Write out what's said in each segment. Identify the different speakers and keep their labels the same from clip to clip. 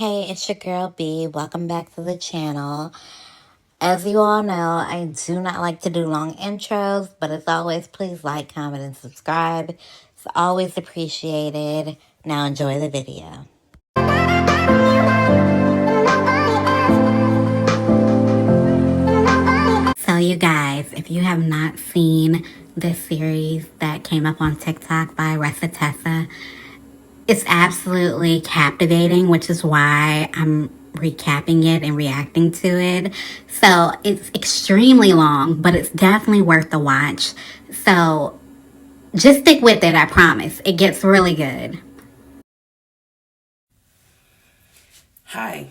Speaker 1: Hey, it's your girl B. Welcome back to the channel. As you all know, I do not like to do long intros, but as always, please like, comment, and subscribe. It's always appreciated. Now enjoy the video. So you guys, if you have not seen this series that came up on TikTok by Tessa, it's absolutely captivating, which is why I'm recapping it and reacting to it. So it's extremely long, but it's definitely worth the watch. So just stick with it, I promise. It gets really good.
Speaker 2: Hi,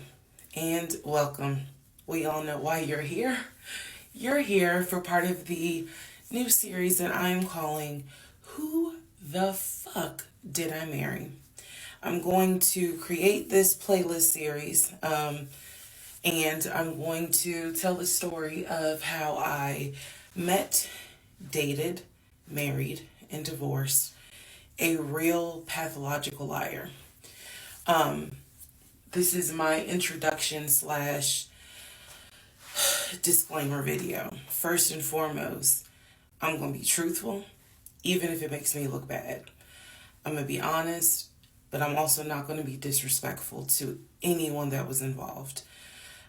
Speaker 2: and welcome. We all know why you're here. You're here for part of the new series that I'm calling Who the Fuck Did I Marry? I'm going to create this playlist series, and I'm going to tell the story of how I met, dated, married, and divorced a real pathological liar. This is my introduction slash disclaimer video. First and foremost, I'm going to be truthful, even if it makes me look bad. I'm going to be honest, but I'm also not going to be disrespectful to anyone that was involved.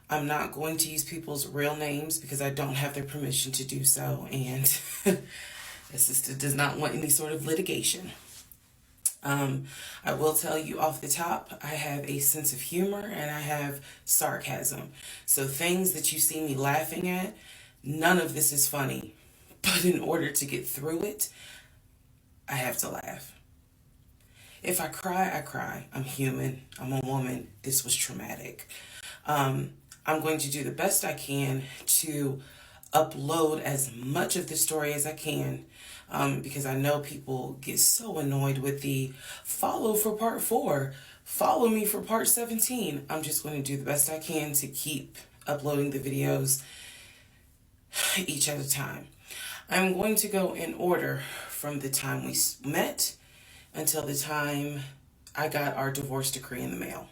Speaker 2: I'm not going to use people's real names because I don't have their permission to do so, and the sister does not want any sort of litigation. I will tell you off the top, I have a sense of humor and I have sarcasm. So things that you see me laughing at, none of this is funny. But in order to get through it, I have to laugh. If I cry, I cry. I'm human. I'm a woman. This was traumatic. I'm going to do the best I can to upload as much of the story as I can, because I know people get so annoyed with the follow for part 4, follow me for part 17. I'm just going to do the best I can to keep uploading the videos each at a time. I'm going to go in order from the time we met until the time I got our divorce decree in the mail.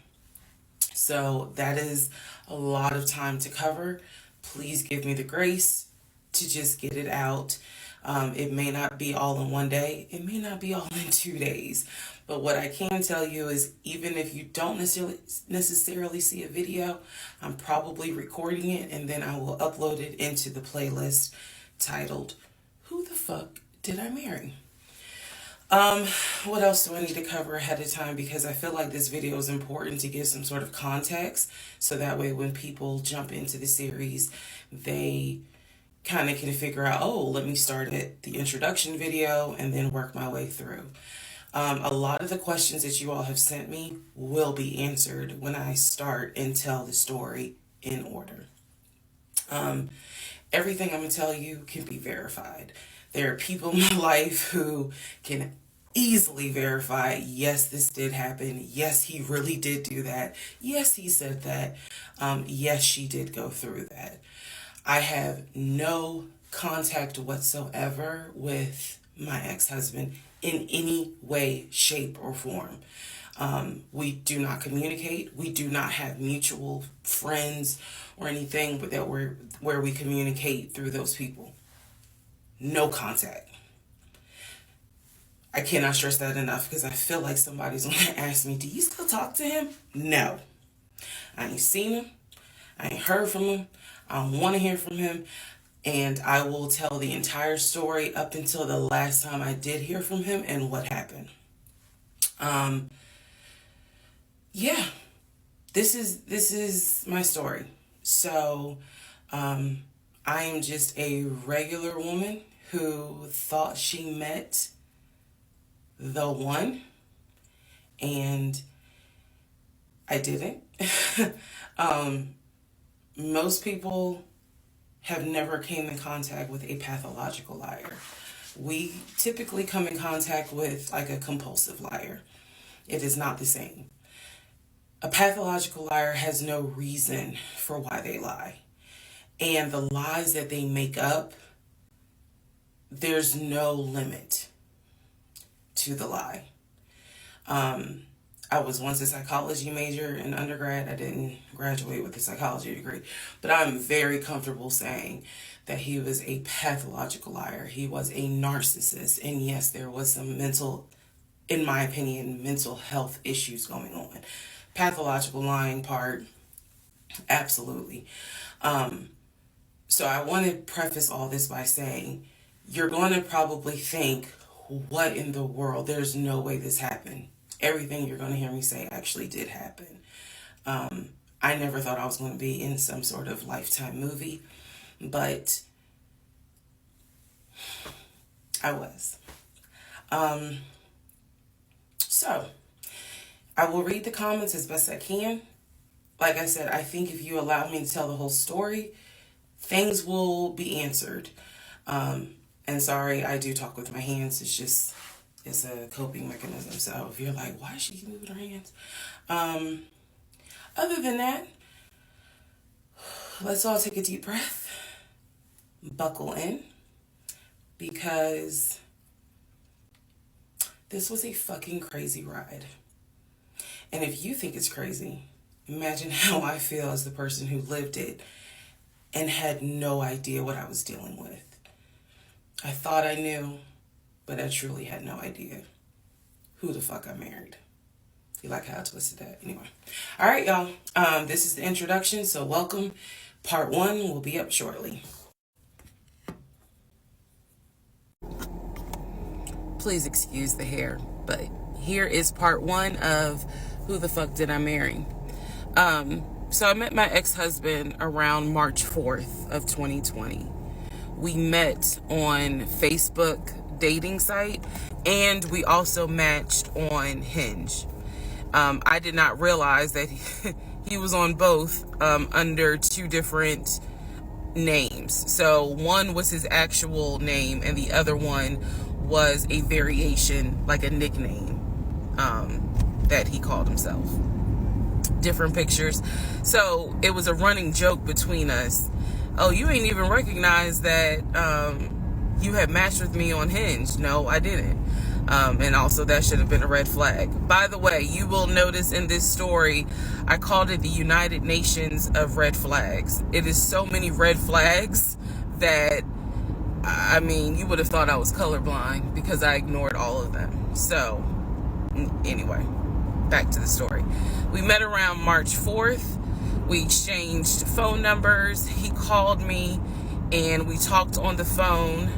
Speaker 2: So that is a lot of time to cover. Please give me the grace to just get it out. It may not be all in one day. It may not be all in 2 days. But what I can tell you is even if you don't necessarily see a video, I'm probably recording it and then I will upload it into the playlist titled, Who the Fuck Did I Marry? What else do I need to cover ahead of time? Because I feel like this video is important to give some sort of context. So that way when people jump into the series, they kind of can figure out, oh, let me start at the introduction video and then work my way through. A lot of the questions that you all have sent me will be answered when I start and tell the story in order. Everything I'm going to tell you can be verified. There are people in my life who can easily verify, yes, this did happen. Yes, he really did do that. Yes, he said that. Yes, she did go through that. I have no contact whatsoever with my ex-husband in any way, shape, or form. We do not communicate. We do not have mutual friends or anything where we communicate through those people. No contact. I cannot stress that enough because I feel like somebody's going to ask me, do you still talk to him? No. I ain't seen him. I ain't heard from him. I don't want to hear from him. And I will tell the entire story up until the last time I did hear from him and what happened. Yeah, this is my story. So, I am just a regular woman who thought she met the one, and I didn't. Most people have never came in contact with a pathological liar. We typically come in contact with like a compulsive liar. It is not the same. A pathological liar has no reason for why they lie. And the lies that they make up, there's no limit to the lie. I was once a psychology major in undergrad. I didn't graduate with a psychology degree, but I'm very comfortable saying that he was a pathological liar. He was a narcissist. And yes, there was some mental, in my opinion, mental health issues going on. Pathological lying part, absolutely. So I want to preface all this by saying, you're going to probably think, what in the world? There's no way this happened. Everything you're going to hear me say actually did happen. I never thought I was going to be in some sort of Lifetime movie, but I was. So I will read the comments as best I can. Like I said, I think if you allow me to tell the whole story, things will be answered. And sorry, I do talk with my hands. It's a coping mechanism. So if you're like, why is she moving her hands? Other than that, let's all take a deep breath, buckle in, because this was a fucking crazy ride. And if you think it's crazy, imagine how I feel as the person who lived it and had no idea what I was dealing with. I thought I knew, but I truly had no idea who the fuck I married. You like how I twisted that? Anyway. All right, y'all. This is the introduction, so welcome. Part 1 will be up shortly. Please excuse the hair, but here is part 1 of Who the Fuck Did I Marry? So I met my ex-husband around March 4th of 2020. We met on Facebook dating site, and we also matched on Hinge. I did not realize that he was on both under 2 different names. So one was his actual name, and the other one was a variation, like a nickname that he called himself. Different pictures. So it was a running joke between us. Oh, you ain't even recognize that you had matched with me on Hinge. No, I didn't. And also that should have been a red flag. By the way, you will notice in this story, I called it the United Nations of red flags. It is so many red flags that, I mean, you would have thought I was colorblind because I ignored all of them. So, anyway, back to the story. We met around March 4th. We exchanged phone numbers. He called me and we talked on the phone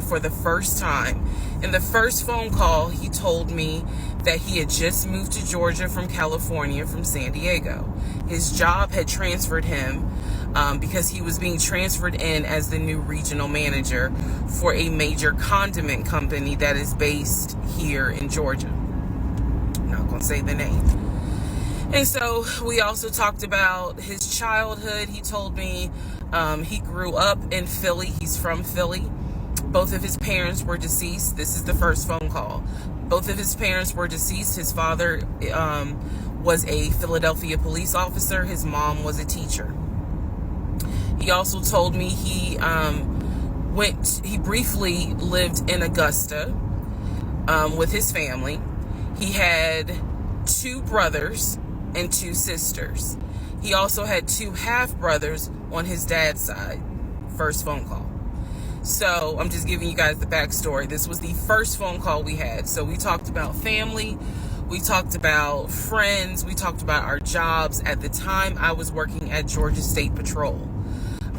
Speaker 2: for the first time. In the first phone call, he told me that he had just moved to Georgia from California, from San Diego. His job had transferred him because he was being transferred in as the new regional manager for a major condiment company that is based here in Georgia. I'm not going to say the name. And so we also talked about his childhood. He told me he grew up in Philly. He's from Philly. Both of his parents were deceased. This is the first phone call. Both of his parents were deceased. His father was a Philadelphia police officer. His mom was a teacher. He also told me he briefly lived in Augusta with his family. He had 2 brothers and 2 sisters. He also had 2 half-brothers on his dad's side. First phone call. So I'm just giving you guys the backstory. This was the first phone call we had. So we talked about family. We talked about friends. We talked about our jobs. At the time, I was working at Georgia State Patrol.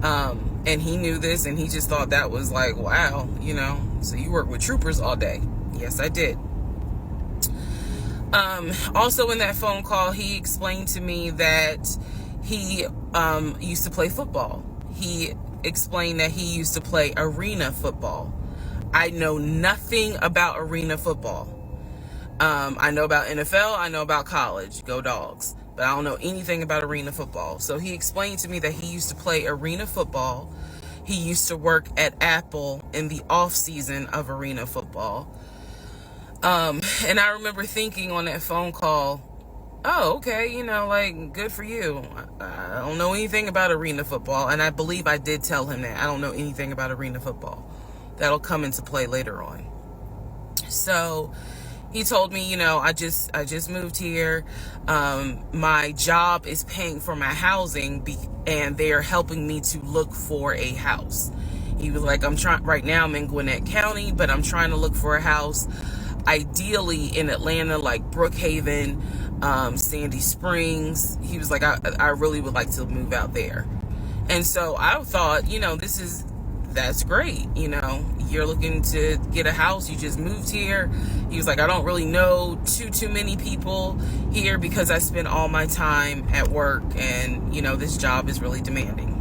Speaker 2: And he knew this, and he just thought that was like, wow, you know, so you work with troopers all day. Yes, I did. Also in that phone call, he explained to me that he used to play football. He explained that he used to play arena football. I know nothing about arena football. I know about NFL. I know about college. Go Dogs. But I don't know anything about arena football. So he explained to me that he used to play arena football. He used to work at Apple in the off season of arena football. And I remember thinking on that phone call, oh, okay, you know, like, good for you. I don't know anything about arena football. And I believe I did tell him that. I don't know anything about arena football. That'll come into play later on. So He told me, I just moved here. My job is paying for my housing, and they are helping me to look for a house. He was like, right now I'm in Gwinnett County, but I'm trying to look for a house, ideally in Atlanta, like Brookhaven, Sandy Springs. He was like, I really would like to move out there. And so I thought, that's great. You're looking to get a house. You just moved here. He was like, I don't really know too many people here because I spend all my time at work, and this job is really demanding.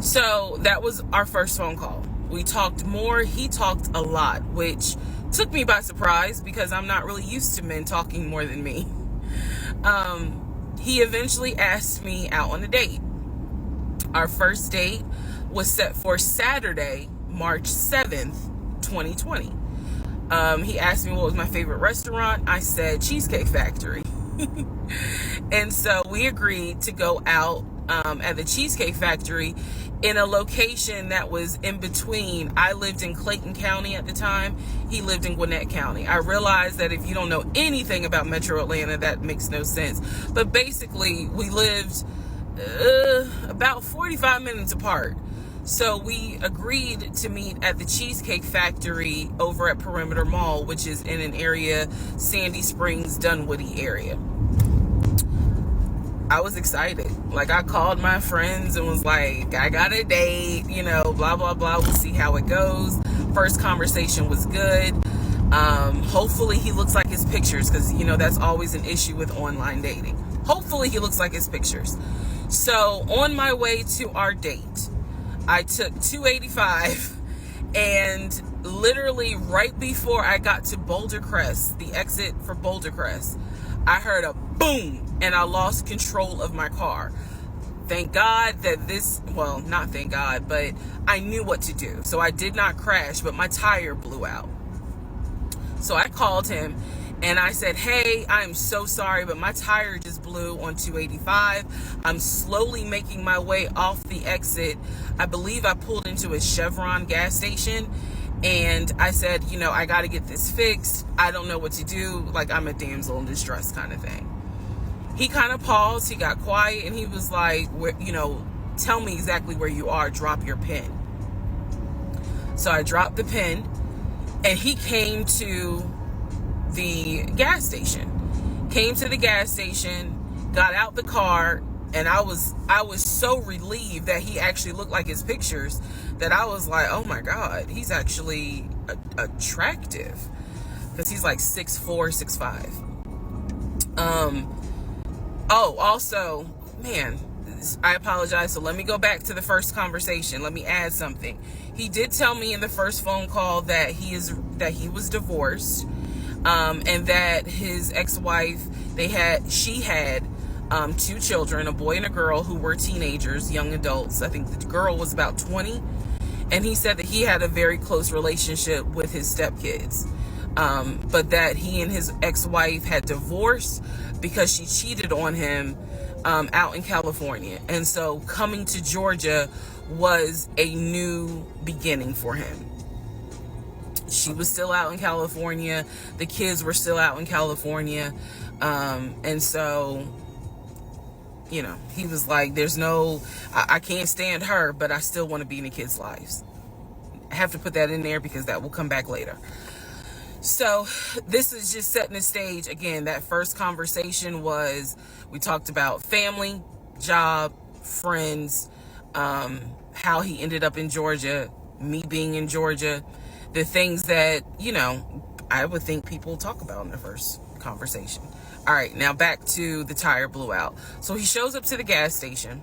Speaker 2: So that was our first phone call. We talked more. He talked a lot, which took me by surprise because I'm not really used to men talking more than me. He eventually asked me out on a date. Our first date was set for Saturday, March 7th, 2020. He asked me what was my favorite restaurant. I said Cheesecake Factory. And so we agreed to go out at the Cheesecake Factory in a location that was in between. I lived in Clayton County at the time. He lived in Gwinnett County. I realized that if you don't know anything about Metro Atlanta, that makes no sense. But basically, we lived about 45 minutes apart. So we agreed to meet at the Cheesecake Factory over at Perimeter Mall, which is in an area, Sandy Springs, Dunwoody area. I was excited. Like, I called my friends and was like, I got a date, blah, blah, blah. We'll see how it goes. First conversation was good. Hopefully he looks like his pictures, because, that's always an issue with online dating. Hopefully he looks like his pictures. So on my way to our date, I took 285, and literally right before I got to Boulder Crest, the exit for Boulder Crest, I heard a boom, and I lost control of my car. Thank God that not thank God, but I knew what to do. So I did not crash, but my tire blew out. So I called him and I said, hey, I'm so sorry, but my tire just blew on 285. I'm slowly making my way off the exit. I believe I pulled into a Chevron gas station, and I said, I got to get this fixed. I don't know what to do. Like, I'm a damsel in distress kind of thing. He kind of paused. He got quiet, and he was like, tell me exactly where you are. Drop your pin. So I dropped the pin, and he came to the gas station. Got out the car, and I was so relieved that he actually looked like his pictures that I was like, oh my God, he's actually attractive, because he's like 6'4", 6'5". Oh, also, man, I apologize. So let me go back to the first conversation. Let me add something. He did tell me in the first phone call that he was divorced, and that his ex-wife, she had 2 children, a boy and a girl, who were teenagers, young adults. I think the girl was about 20. And he said that he had a very close relationship with his stepkids, but that he and his ex-wife had divorced because she cheated on him out in California. And so coming to Georgia was a new beginning for him. She was still out in California. The kids were still out in California. And so, he was like, I can't stand her, but I still want to be in the kids' lives. I have to put that in there because that will come back later. So this is just setting the stage. Again, that first conversation we talked about family, job, friends, how he ended up in Georgia, me being in Georgia, the things that, I would think people talk about in the first conversation. All right, now back to the tire blew out. So he shows up to the gas station.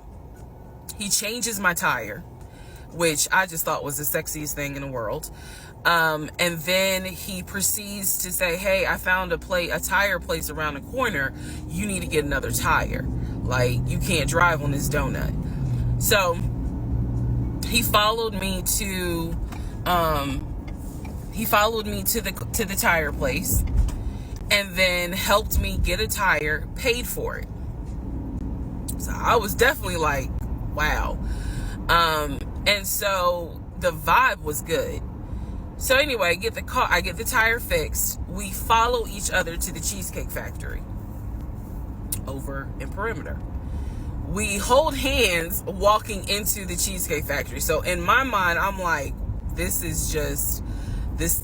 Speaker 2: He changes my tire, which I just thought was the sexiest thing in the world. And then he proceeds to say, hey, I found a tire place around the corner. You need to get another tire. Like, you can't drive on this donut. So he followed me to the tire place, and then helped me get a tire, paid for it. So I was definitely like, wow. And so the vibe was good. So anyway, I get the tire fixed. We follow each other to the Cheesecake Factory over in Perimeter. We hold hands walking into the Cheesecake Factory. So in my mind, I'm like, this is just this.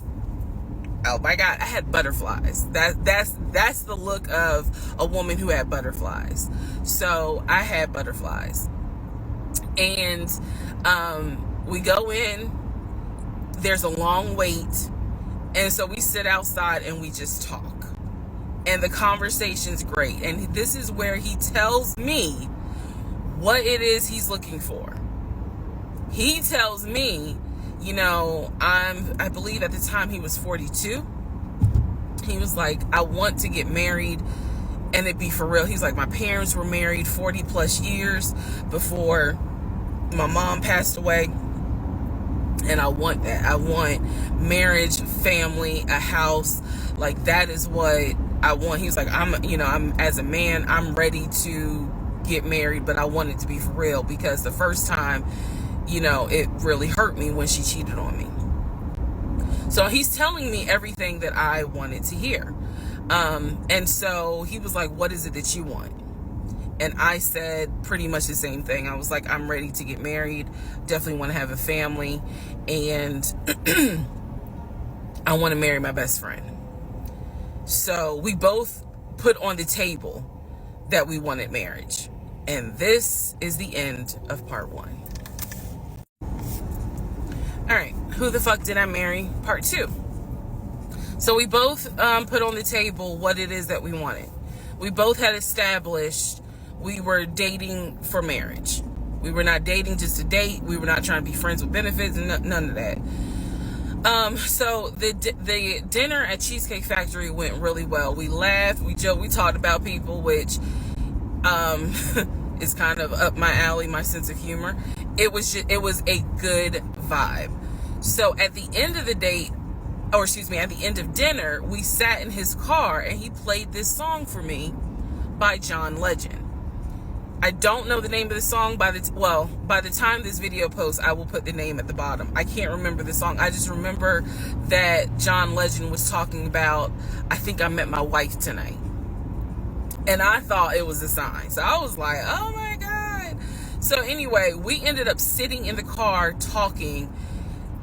Speaker 2: Oh my God, I had butterflies. That's the look of a woman who had butterflies. So I had butterflies. And we go in, there's a long wait. And so we sit outside and we just talk. And the conversation's great. And this is where he tells me what it is he's looking for. He tells me, you know, I believe at the time he was 42. He was like, I want to get married and it be for real. He's like, my parents were married 40 plus years before my mom passed away. And I want that. I want marriage, family, a house. Like, that is what I want. He's like, I'm as a man, I'm ready to get married, but I want it to be for real, because the first time, you know, it really hurt me when she cheated on me. So he's telling me everything that I wanted to hear. And so he was like, what is it that you want? And I said pretty much the same thing. I was like, I'm ready to get married. Definitely want to have a family. And I want to marry my best friend. So we both put on the table that we wanted marriage. And this is the end of part 1. All right, who the fuck did I marry? Part 2. So we both put on the table what it is that we wanted. We both had established we were dating for marriage. We were not dating just to date. We were not trying to be friends with benefits and none of that. So the dinner at Cheesecake Factory went really well. We laughed, we joked, we talked about people, which is kind of up my alley, my sense of humor. It was a good vibe. So at the end of the date, at the end of dinner, we sat in his car and he played this song for me by John Legend. I don't know the name of the song. By the time this video posts, I will put the name at the bottom. I can't remember the song. I just remember that John Legend was talking about, I think I met my wife tonight. And I thought it was a sign. So I was like, oh my God. So anyway, we ended up sitting in the car talking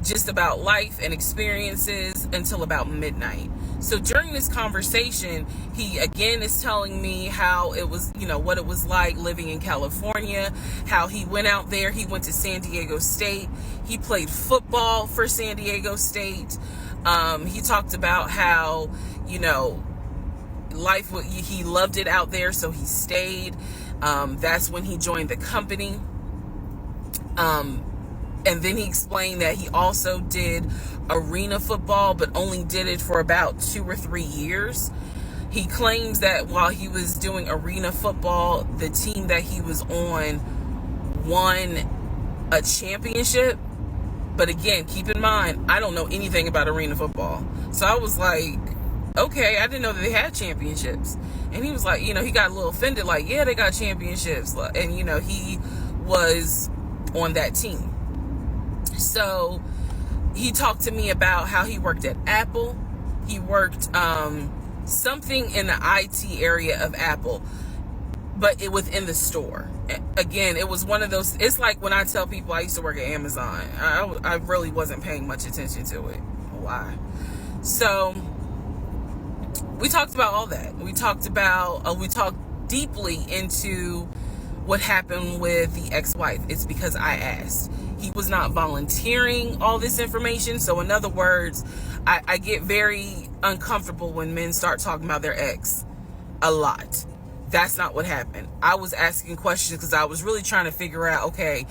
Speaker 2: just about life and experiences until about midnight. So during this conversation, he again is telling me how it was, you know, what it was like living in California, how he went out there. He went to San Diego State. He played football for San Diego State. He talked about how, you know, he loved it out there, so he stayed. That's when he joined the company. And then he explained that he also did arena football, but only did it for about 2 or 3 years. He claims that while he was doing arena football, the team that he was on won a championship. But again, keep in mind, I don't know anything about arena football. So I was like, okay, I didn't know that they had championships. And he was like, you know, he got a little offended, like, yeah, they got championships. And, you know, he was on that team. So he talked to me about how he worked at Apple. He worked something in the IT area of Apple, but it within the store. Again, it was one of those, it's like when I tell people I used to work at Amazon. I really wasn't paying much attention to it. Why? So we talked about all that. We talked deeply into what happened with the ex-wife. It's because I asked. He was not volunteering all this information. So in other words, I get very uncomfortable when men start talking about their ex a lot. That's not what happened. I was asking questions because I was really trying to figure out, okay,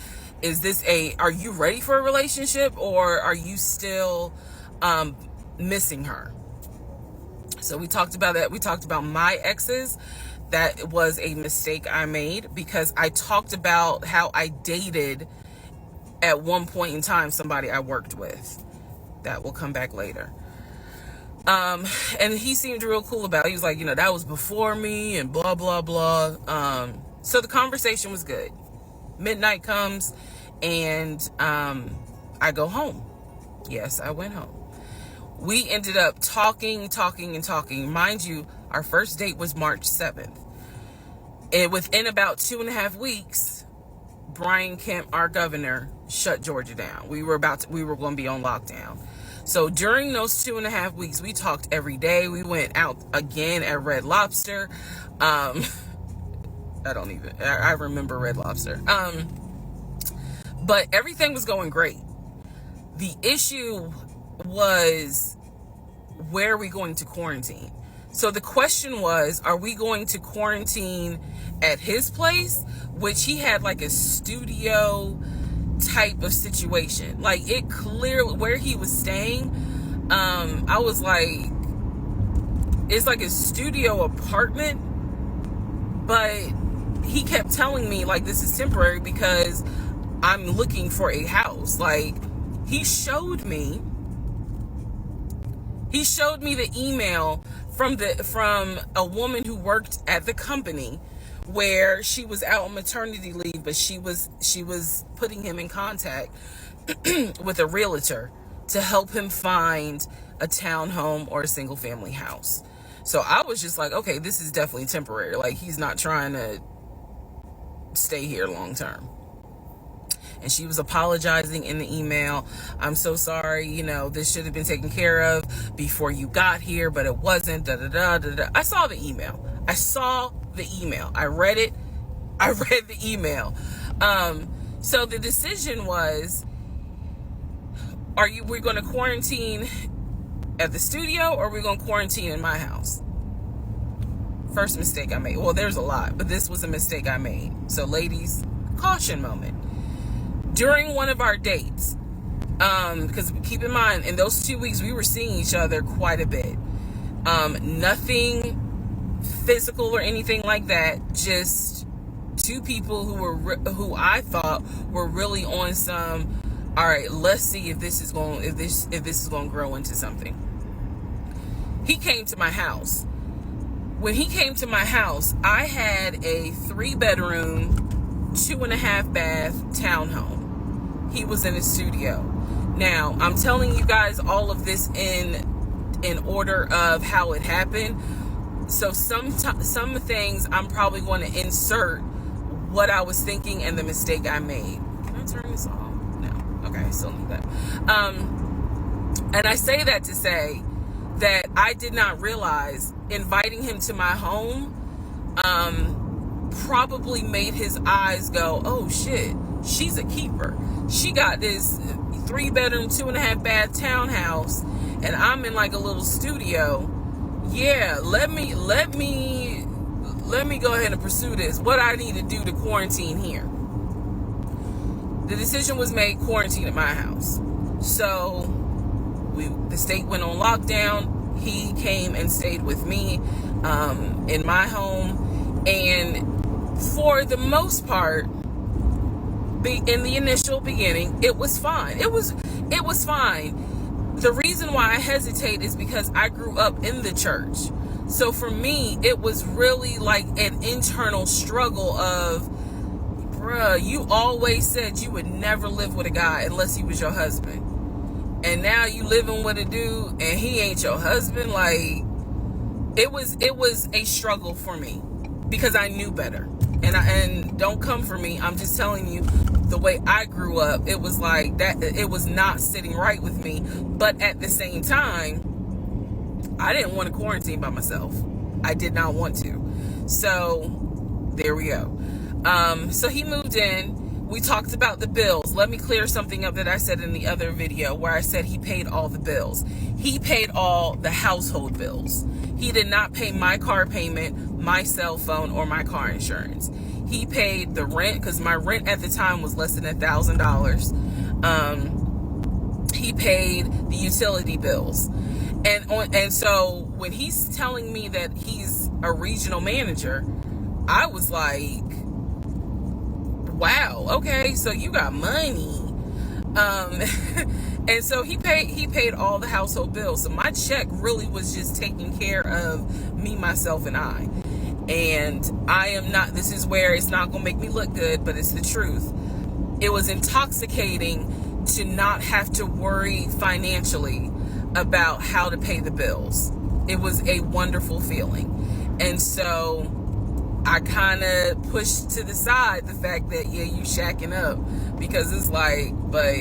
Speaker 2: are you ready for a relationship, or are you still missing her? So we talked about that. We talked about my exes. That was a mistake I made because I talked about how I dated at one point in time somebody I worked with. That will come back later. And he seemed real cool about it. He was like, you know, that was before me and blah, blah, blah. So the conversation was good. Midnight comes and I go home. Yes, I went home. We ended up talking. Mind you, our first date was March 7th. And within about 2.5 weeks, Brian Kemp, our governor, shut Georgia down. We were going to be on lockdown. So during those 2.5 weeks, we talked every day. We went out again at Red Lobster. I remember Red Lobster. But everything was going great. The issue was, where are we going to quarantine? So the question was, are we going to quarantine at his place, which he had like a studio type of situation. Like, it clearly, where he was staying, I was like, it's like a studio apartment, but he kept telling me like, this is temporary because I'm looking for a house. Like, he showed me the email from a woman who worked at the company, where she was out on maternity leave, but she was putting him in contact with a realtor to help him find a townhome or a single family house. So I was just like, okay, this is definitely temporary. Like, he's not trying to stay here long term. And she was apologizing in the email. I'm so sorry, this should have been taken care of before you got here, but it wasn't. I saw the email. I read it. I read the email. So the decision was, we're going to quarantine at the studio, or we're going to quarantine in my house? First mistake I made. Well, there's a lot, but this was a mistake I made. So ladies, caution moment. During one of our dates, because keep in mind, in those 2 weeks, we were seeing each other quite a bit. Nothing physical or anything like that, just two people who I thought were really on some, all right, let's see if this is going to grow into something. He came to my house. When he came to my house, I had a 3-bedroom, 2.5 bath townhome. He was in a studio. Now, I'm telling you guys all of this in order of how it happened. So some things I'm probably going to insert what I was thinking and the mistake I made. Can I turn this off? No. Okay, I still need that. And I say that to say that I did not realize inviting him to my home probably made his eyes go, oh shit, she's a keeper. She got this 3-bedroom, 2.5 bath townhouse, and I'm in like a little studio. Yeah, let me go ahead and pursue this. What I need to do to quarantine here. The decision was made, quarantine at my house. So the state went on lockdown. He came and stayed with me in my home, and for the most part, in the initial beginning, it was fine. It was fine. The reason why I hesitate is because I grew up in the church. So for me, it was really like an internal struggle of, bruh, you always said you would never live with a guy unless he was your husband. And now you living with a dude and he ain't your husband. Like, it was a struggle for me because I knew better. And don't come for me. I'm just telling you the way I grew up. It was like that. It was not sitting right with me. But at the same time, I didn't want to quarantine by myself. I did not want to. So there we go. So he moved in. We talked about the bills. Let me clear something up that I said in the other video where I said he paid all the bills. He paid all the household bills. He did not pay my car payment, my cell phone, or my car insurance. He paid the rent, because my rent at the time was less than $1,000. He paid the utility bills. And so when he's telling me that he's a regional manager, I was like, wow, okay, so you got money. And so he paid all the household bills. So my check really was just taking care of me, myself, and I. And I am not, this is where it's not gonna make me look good, but it's the truth. It was intoxicating to not have to worry financially about how to pay the bills. It was a wonderful feeling. And so I kind of pushed to the side the fact that, yeah, you shacking up, because it's like, but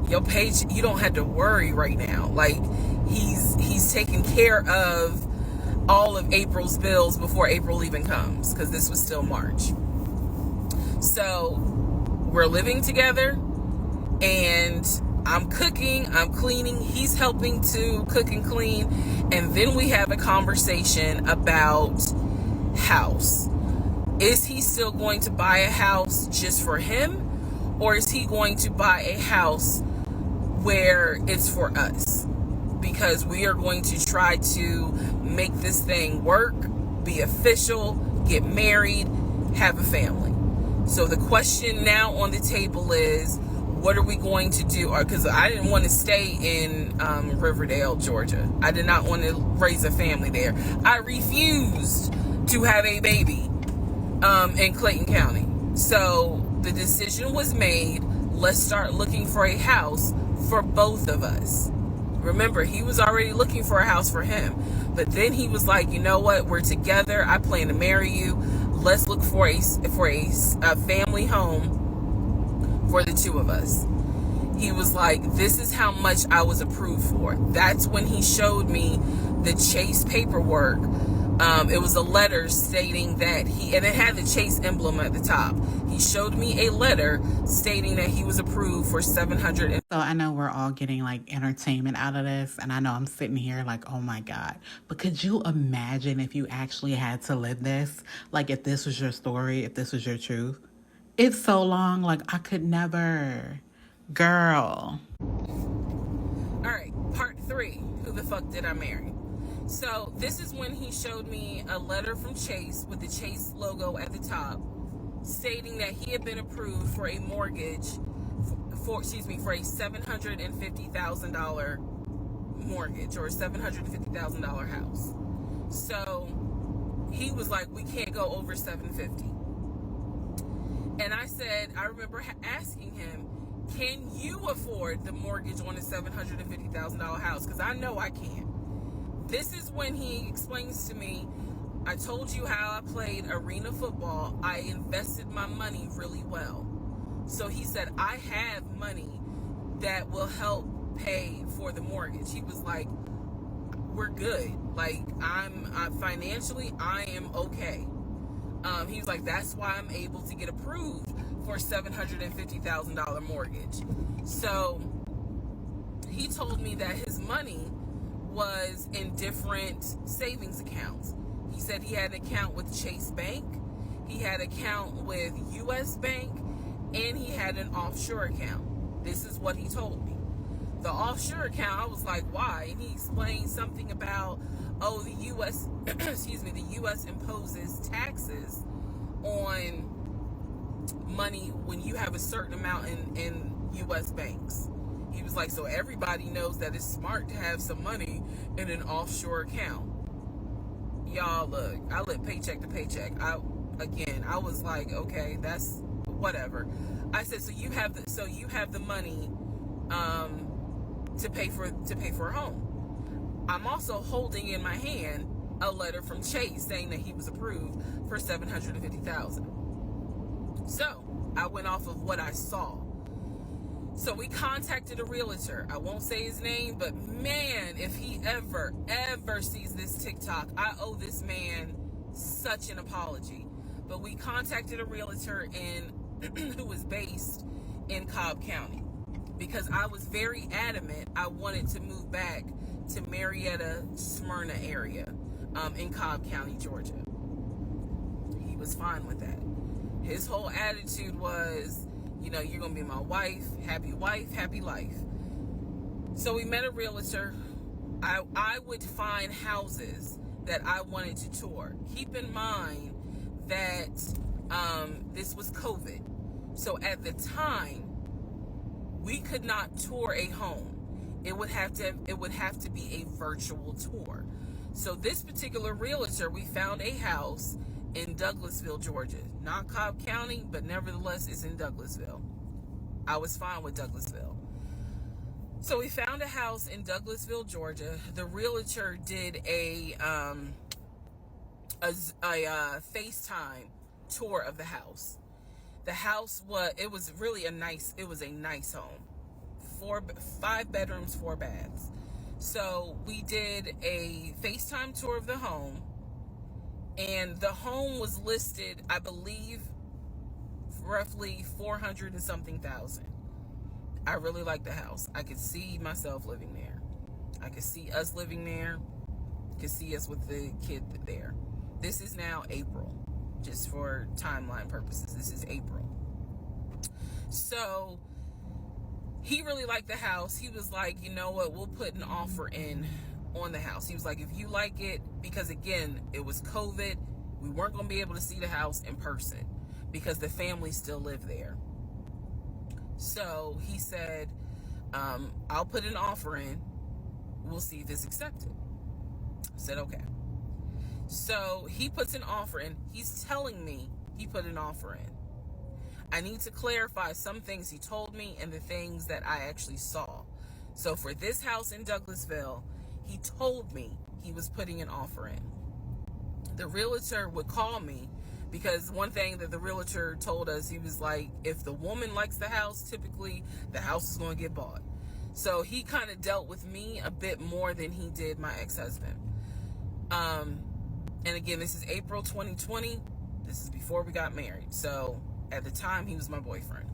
Speaker 2: your page, you don't have to worry right now. Like, he's taking care of all of April's bills before April even comes, because this was still March. So we're living together, and I'm cooking, I'm cleaning, he's helping to cook and clean, and then we have a conversation about house. Is he still going to buy a house just for him, or is he going to buy a house where it's for us? Because we are going to try to make this thing work, be official, get married, have a family. So the question now on the table is, what are we going to do? Because I didn't want to stay in Riverdale, Georgia. I did not want to raise a family there. I refused to have a baby in Clayton County. So the decision was made, let's start looking for a house for both of us. Remember, he was already looking for a house for him. But then he was like, you know what? We're together. I plan to marry you. Let's look for a family home for the two of us. He was like, this is how much I was approved for. That's when he showed me the Chase paperwork. It was a letter stating that and it had the Chase emblem at the top. He showed me a letter stating that he was approved for $700.
Speaker 3: So I know we're all getting like entertainment out of this, and I know I'm sitting here like, oh my God. But could you imagine if you actually had to live this? Like, if this was your story, if this was your truth? It's so long, like I could never. Girl.
Speaker 2: All right, part 3. Who the fuck did I marry? So this is when he showed me a letter from Chase with the Chase logo at the top, stating that he had been approved for a mortgage for a $750,000 mortgage, or a $750,000 house. So he was like, we can't go over $750,000. And I said, I remember asking him, can you afford the mortgage on a $750,000 house? Because I know I can't. This is when he explains to me, I told you how I played arena football. I invested my money really well. So he said, I have money that will help pay for the mortgage. He was like, we're good. Like, I'm financially, I am okay. He was like, that's why I'm able to get approved for a $750,000 mortgage. So he told me that his money was in different savings accounts. He said he had an account with Chase Bank, he had an account with US Bank, and he had an offshore account. This is what he told me. The offshore account, I was like, why? And he explained something about, the US, the US imposes taxes on money when you have a certain amount in US banks. He was like, so everybody knows that it's smart to have some money in an offshore account. Y'all, look, I live paycheck to paycheck. I was like, okay, that's whatever. I said, so you have the money to pay for a home. I'm also holding in my hand a letter from Chase saying that he was approved for $750,000. So I went off of what I saw. So we contacted a realtor. I won't say his name, but man, if he ever sees this TikTok, I owe this man such an apology. But we contacted a realtor who was based in Cobb County, because I was very adamant I wanted to move back to Marietta, Smyrna area in Cobb County, Georgia. He was fine with that. His whole attitude was, you're going to be my wife, happy life. So we met a realtor. I would find houses that I wanted to tour. Keep in mind that this was COVID. So at the time, we could not tour a home. It would have to be a virtual tour. So this particular realtor, we found a house in Douglasville, Georgia. Not Cobb County, but nevertheless, it's in Douglasville. I was fine with Douglasville. So we found a house in Douglasville, Georgia. The realtor did a FaceTime tour of the house. The house was really a nice home. 5 bedrooms, 4 baths. So we did a FaceTime tour of the home, and the home was listed, I believe, roughly 400 and something thousand. I really like the house. I could see myself living there. I could see us living there. Could see us with the kid there. This is now April, just for timeline purposes. This is April. So he really liked the house. He was like, you know what, we'll put an offer in on the house. He was like, if you like it, because again, it was COVID, we weren't going to be able to see the house in person because the family still lived there. So he said, I'll put an offer in. We'll see if it's accepted. I said, okay. So he puts an offer in. He's telling me he put an offer in. I need to clarify some things he told me and the things that I actually saw. So for this house in Douglasville, he told me he was putting an offer in. The realtor would call me because one thing that the realtor told us, he was like, if the woman likes the house, typically the house is going to get bought. So he kind of dealt with me a bit more than he did my ex-husband. And again, this is April 2020. This is before we got married. So at the time, he was my boyfriend.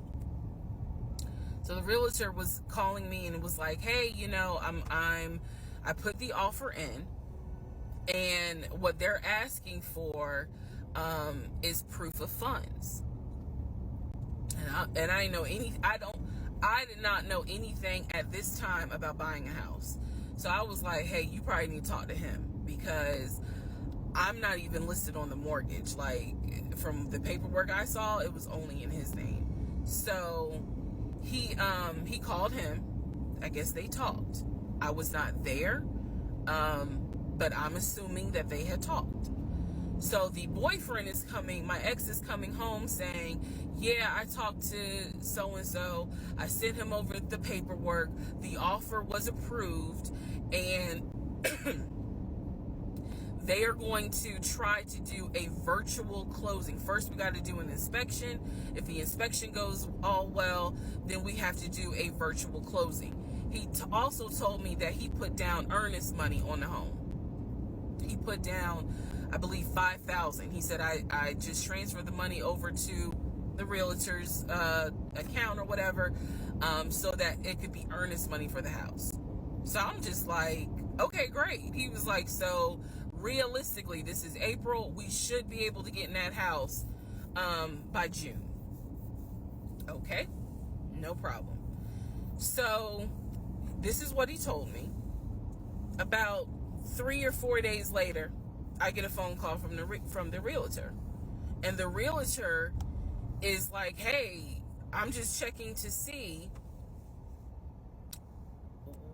Speaker 2: So the realtor was calling me and was like, hey, you know, I put the offer in, and what they're asking for is proof of funds. And I did not know anything at this time about buying a house. So I was like, hey, you probably need to talk to him because I'm not even listed on the mortgage. Like, from the paperwork I saw, it was only in his name. So he called him. I guess they talked. I was not there, but I'm assuming that they had talked. So the boyfriend is coming, my ex is coming home saying, yeah, I talked to so-and-so. I sent him over the paperwork. The offer was approved, and they are going to try to do a virtual closing. First, we got to do an inspection. If the inspection goes all well, then we have to do a virtual closing. He also told me that he put down earnest money on the home. He put down, I believe, $5,000. He said, I just transferred the money over to the realtor's account or whatever, so that it could be earnest money for the house. So I'm just like, okay, great. He was like, so realistically, this is April. We should be able to get in that house by June. Okay, no problem. So this is what he told me. About 3 or 4 days later, I get a phone call from the realtor, and the realtor is like, hey, I'm just checking to see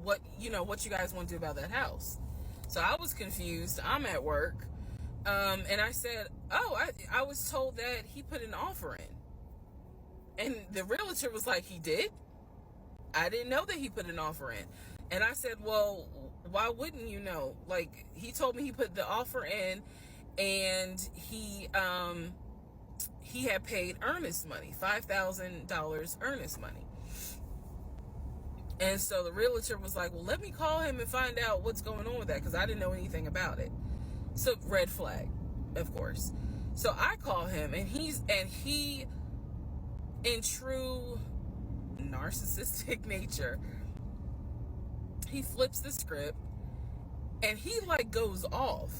Speaker 2: what you guys want to do about that house. So I was confused. I'm at work, and I said, oh, I was told that he put an offer in. And the realtor was like, he did? I didn't know that he put an offer in. And I said, well, why wouldn't you know? Like, he told me he put the offer in, and he had paid earnest money, $5,000 earnest money. And so the realtor was like, well, let me call him and find out what's going on with that, because I didn't know anything about it. So red flag, of course. So I call him, and he, in true narcissistic nature, he flips the script, and he like goes off.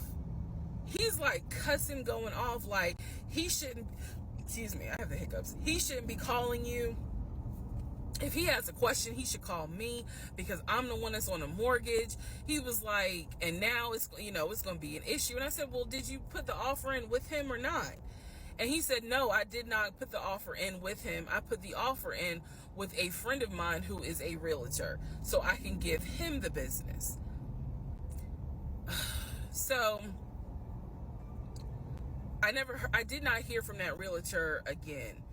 Speaker 2: He's like cussing, going off, like he shouldn't, excuse me, I have the hiccups. He shouldn't be calling you. If he has a question, he should call me because I'm the one that's on a mortgage. He was like, and now it's going to be an issue. And I said, well, did you put the offer in with him or not? And he said, no, I did not put the offer in with him. I put the offer in with a friend of mine who is a realtor, so I can give him the business. So I did not hear from that realtor again.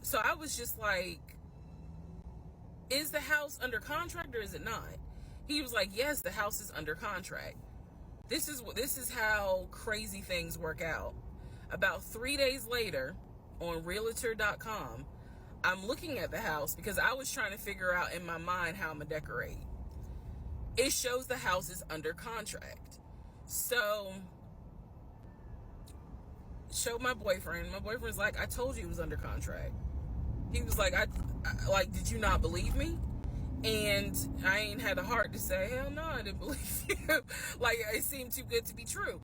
Speaker 2: So I was just like, is the house under contract or is it not? He was like, yes, the house is under contract. This is how crazy things work out. About 3 days later, on realtor.com, I'm looking at the house because I was trying to figure out in my mind how I'm gonna decorate. It shows the house is under contract. So, showed my boyfriend. My boyfriend's like, I told you it was under contract. He was like, I like, did you not believe me? And I ain't had the heart to say, hell no, I didn't believe you. Like, it seemed too good to be true.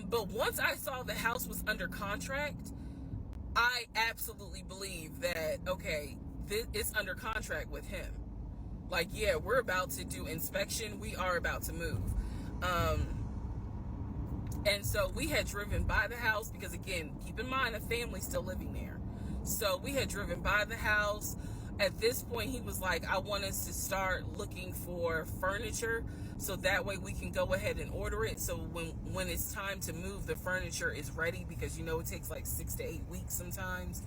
Speaker 2: But once I saw the house was under contract, I absolutely believe that, okay, it's under contract with him. Like, yeah, we're about to do inspection. We are about to move. And so we had driven by the house because, again, keep in mind, a family's still living there. So we had driven by the house. At this point, he was like, I want us to start looking for furniture so that way we can go ahead and order it. So when it's time to move, the furniture is ready, because, you know, it takes like 6 to 8 weeks sometimes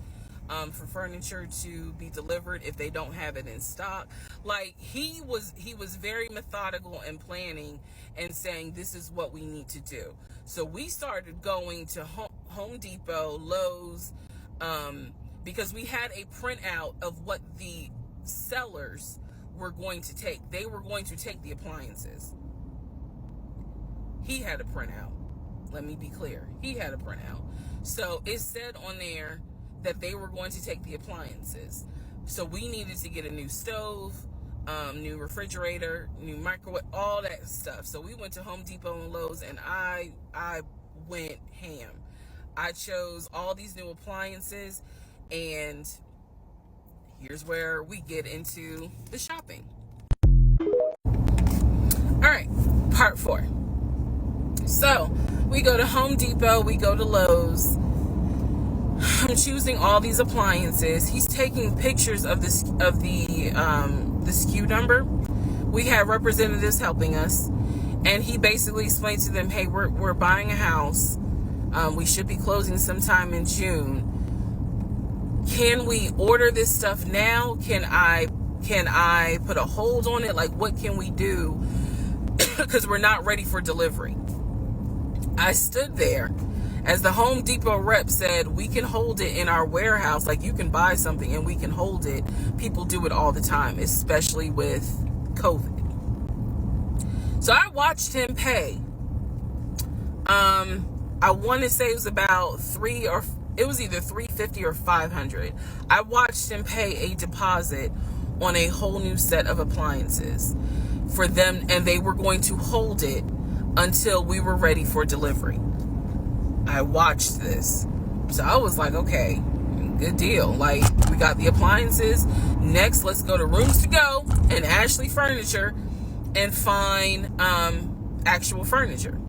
Speaker 2: for furniture to be delivered if they don't have it in stock. Like, he was very methodical and planning and saying, this is what we need to do. So we started going to Home Depot, Lowe's, because we had a printout of what the sellers were going to take. They were going to take the appliances. He had a printout. Let me be clear. He had a printout. So it said on there that they were going to take the appliances. So we needed to get a new stove, new refrigerator, new microwave, all that stuff. So we went to Home Depot and Lowe's, and I went ham. I chose all these new appliances, and here's where we get into the shopping. All right, part 4. So we go to Home Depot, we go to Lowe's. I'm choosing all these appliances. He's taking pictures of the SKU number. We had representatives helping us, and he basically explained to them, hey, we're buying a house. We should be closing sometime in June. Can we order this stuff now? Can I put a hold on it? Like, what can we do? Because we're not ready for delivery. I stood there as the Home Depot rep said, we can hold it in our warehouse. Like, you can buy something and we can hold it. People do it all the time, especially with COVID. So I watched him pay. I want to say it was about it was either $350 or $500. I watched him pay a deposit on a whole new set of appliances for them, and they were going to hold it until we were ready for delivery. I watched this. So I was like, okay, good deal. Like, we got the appliances. Next, let's go to Rooms to Go and Ashley Furniture and find actual furniture.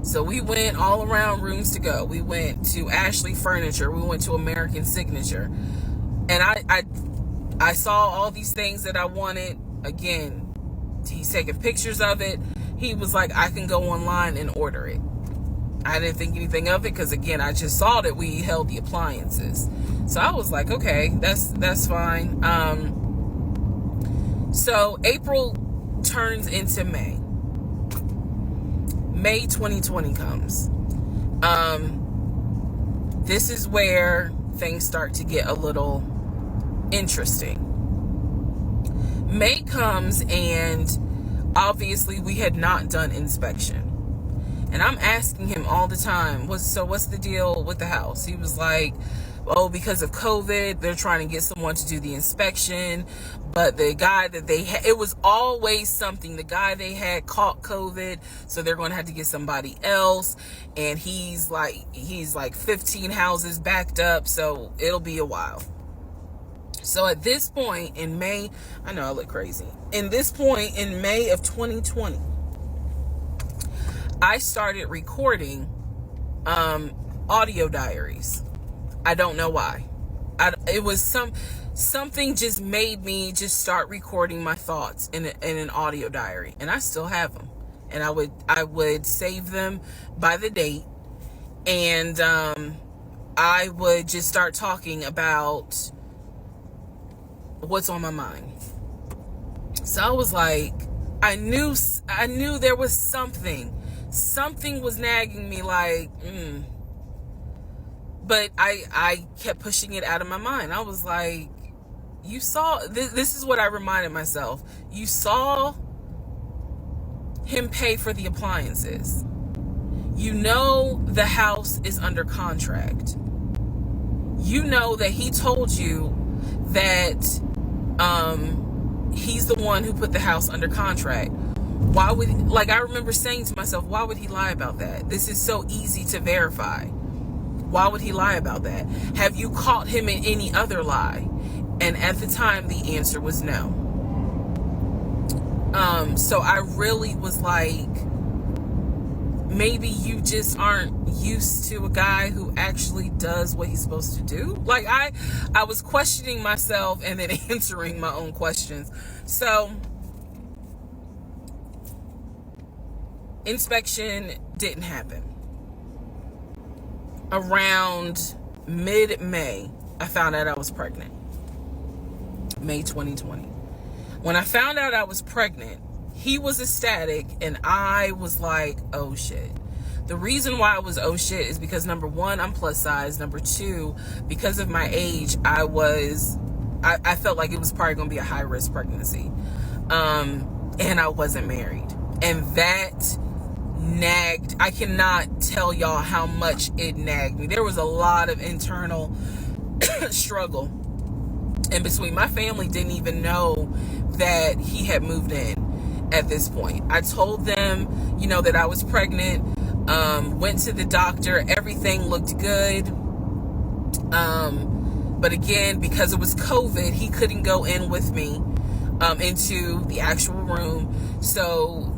Speaker 2: So we went all around Rooms to Go. We went to Ashley Furniture. We went to American Signature. And I saw all these things that I wanted. Again, he's taking pictures of it. He was like, I can go online and order it. I didn't think anything of it because, again, I just saw that we held the appliances. So I was like, okay, that's fine. So April turns into May. May 2020 comes. This is where things start to get a little interesting. May comes, and obviously we had not done inspection. And I'm asking him all the time, what's the deal with the house? He was like, oh, because of COVID, they're trying to get someone to do the inspection. But the guy that they had, it was always something. The guy they had caught COVID, so they're going to have to get somebody else. And he's like 15 houses backed up, so it'll be a while. So at this point in May, I know I look crazy. In this point in May of 2020, I started recording audio diaries. I don't know why. It was something just made me just start recording my thoughts in an audio diary, and I still have them. And I would save them by the date, and I would just start talking about what's on my mind. So I was like, I knew there was something was nagging me, like, but I kept pushing it out of my mind. I was like, you saw, this is what I reminded myself. You saw him pay for the appliances. You know the house is under contract. You know that he told you that he's the one who put the house under contract. Why would, like, I remember saying to myself, why would he lie about that? This is so easy to verify. Why would he lie about that? Have you caught him in any other lie? And at the time, the answer was no. So I really was like, maybe you just aren't used to a guy who actually does what he's supposed to do. Like, I was questioning myself and then answering my own questions. So inspection didn't happen. Around mid-May, I found out I was pregnant. May 2020. When I found out I was pregnant, he was ecstatic and I was like, oh shit. The reason why I was oh shit is because, number one, I'm plus size. Number two, because of my age, I felt like it was probably going to be a high risk pregnancy. And I wasn't married. And that nagged. I cannot tell y'all how much it nagged me. There was a lot of internal struggle in between. My family didn't even know that he had moved in at this point. I told them, that I was pregnant, went to the doctor, everything looked good. But again, because it was COVID, he couldn't go in with me into the actual room. So,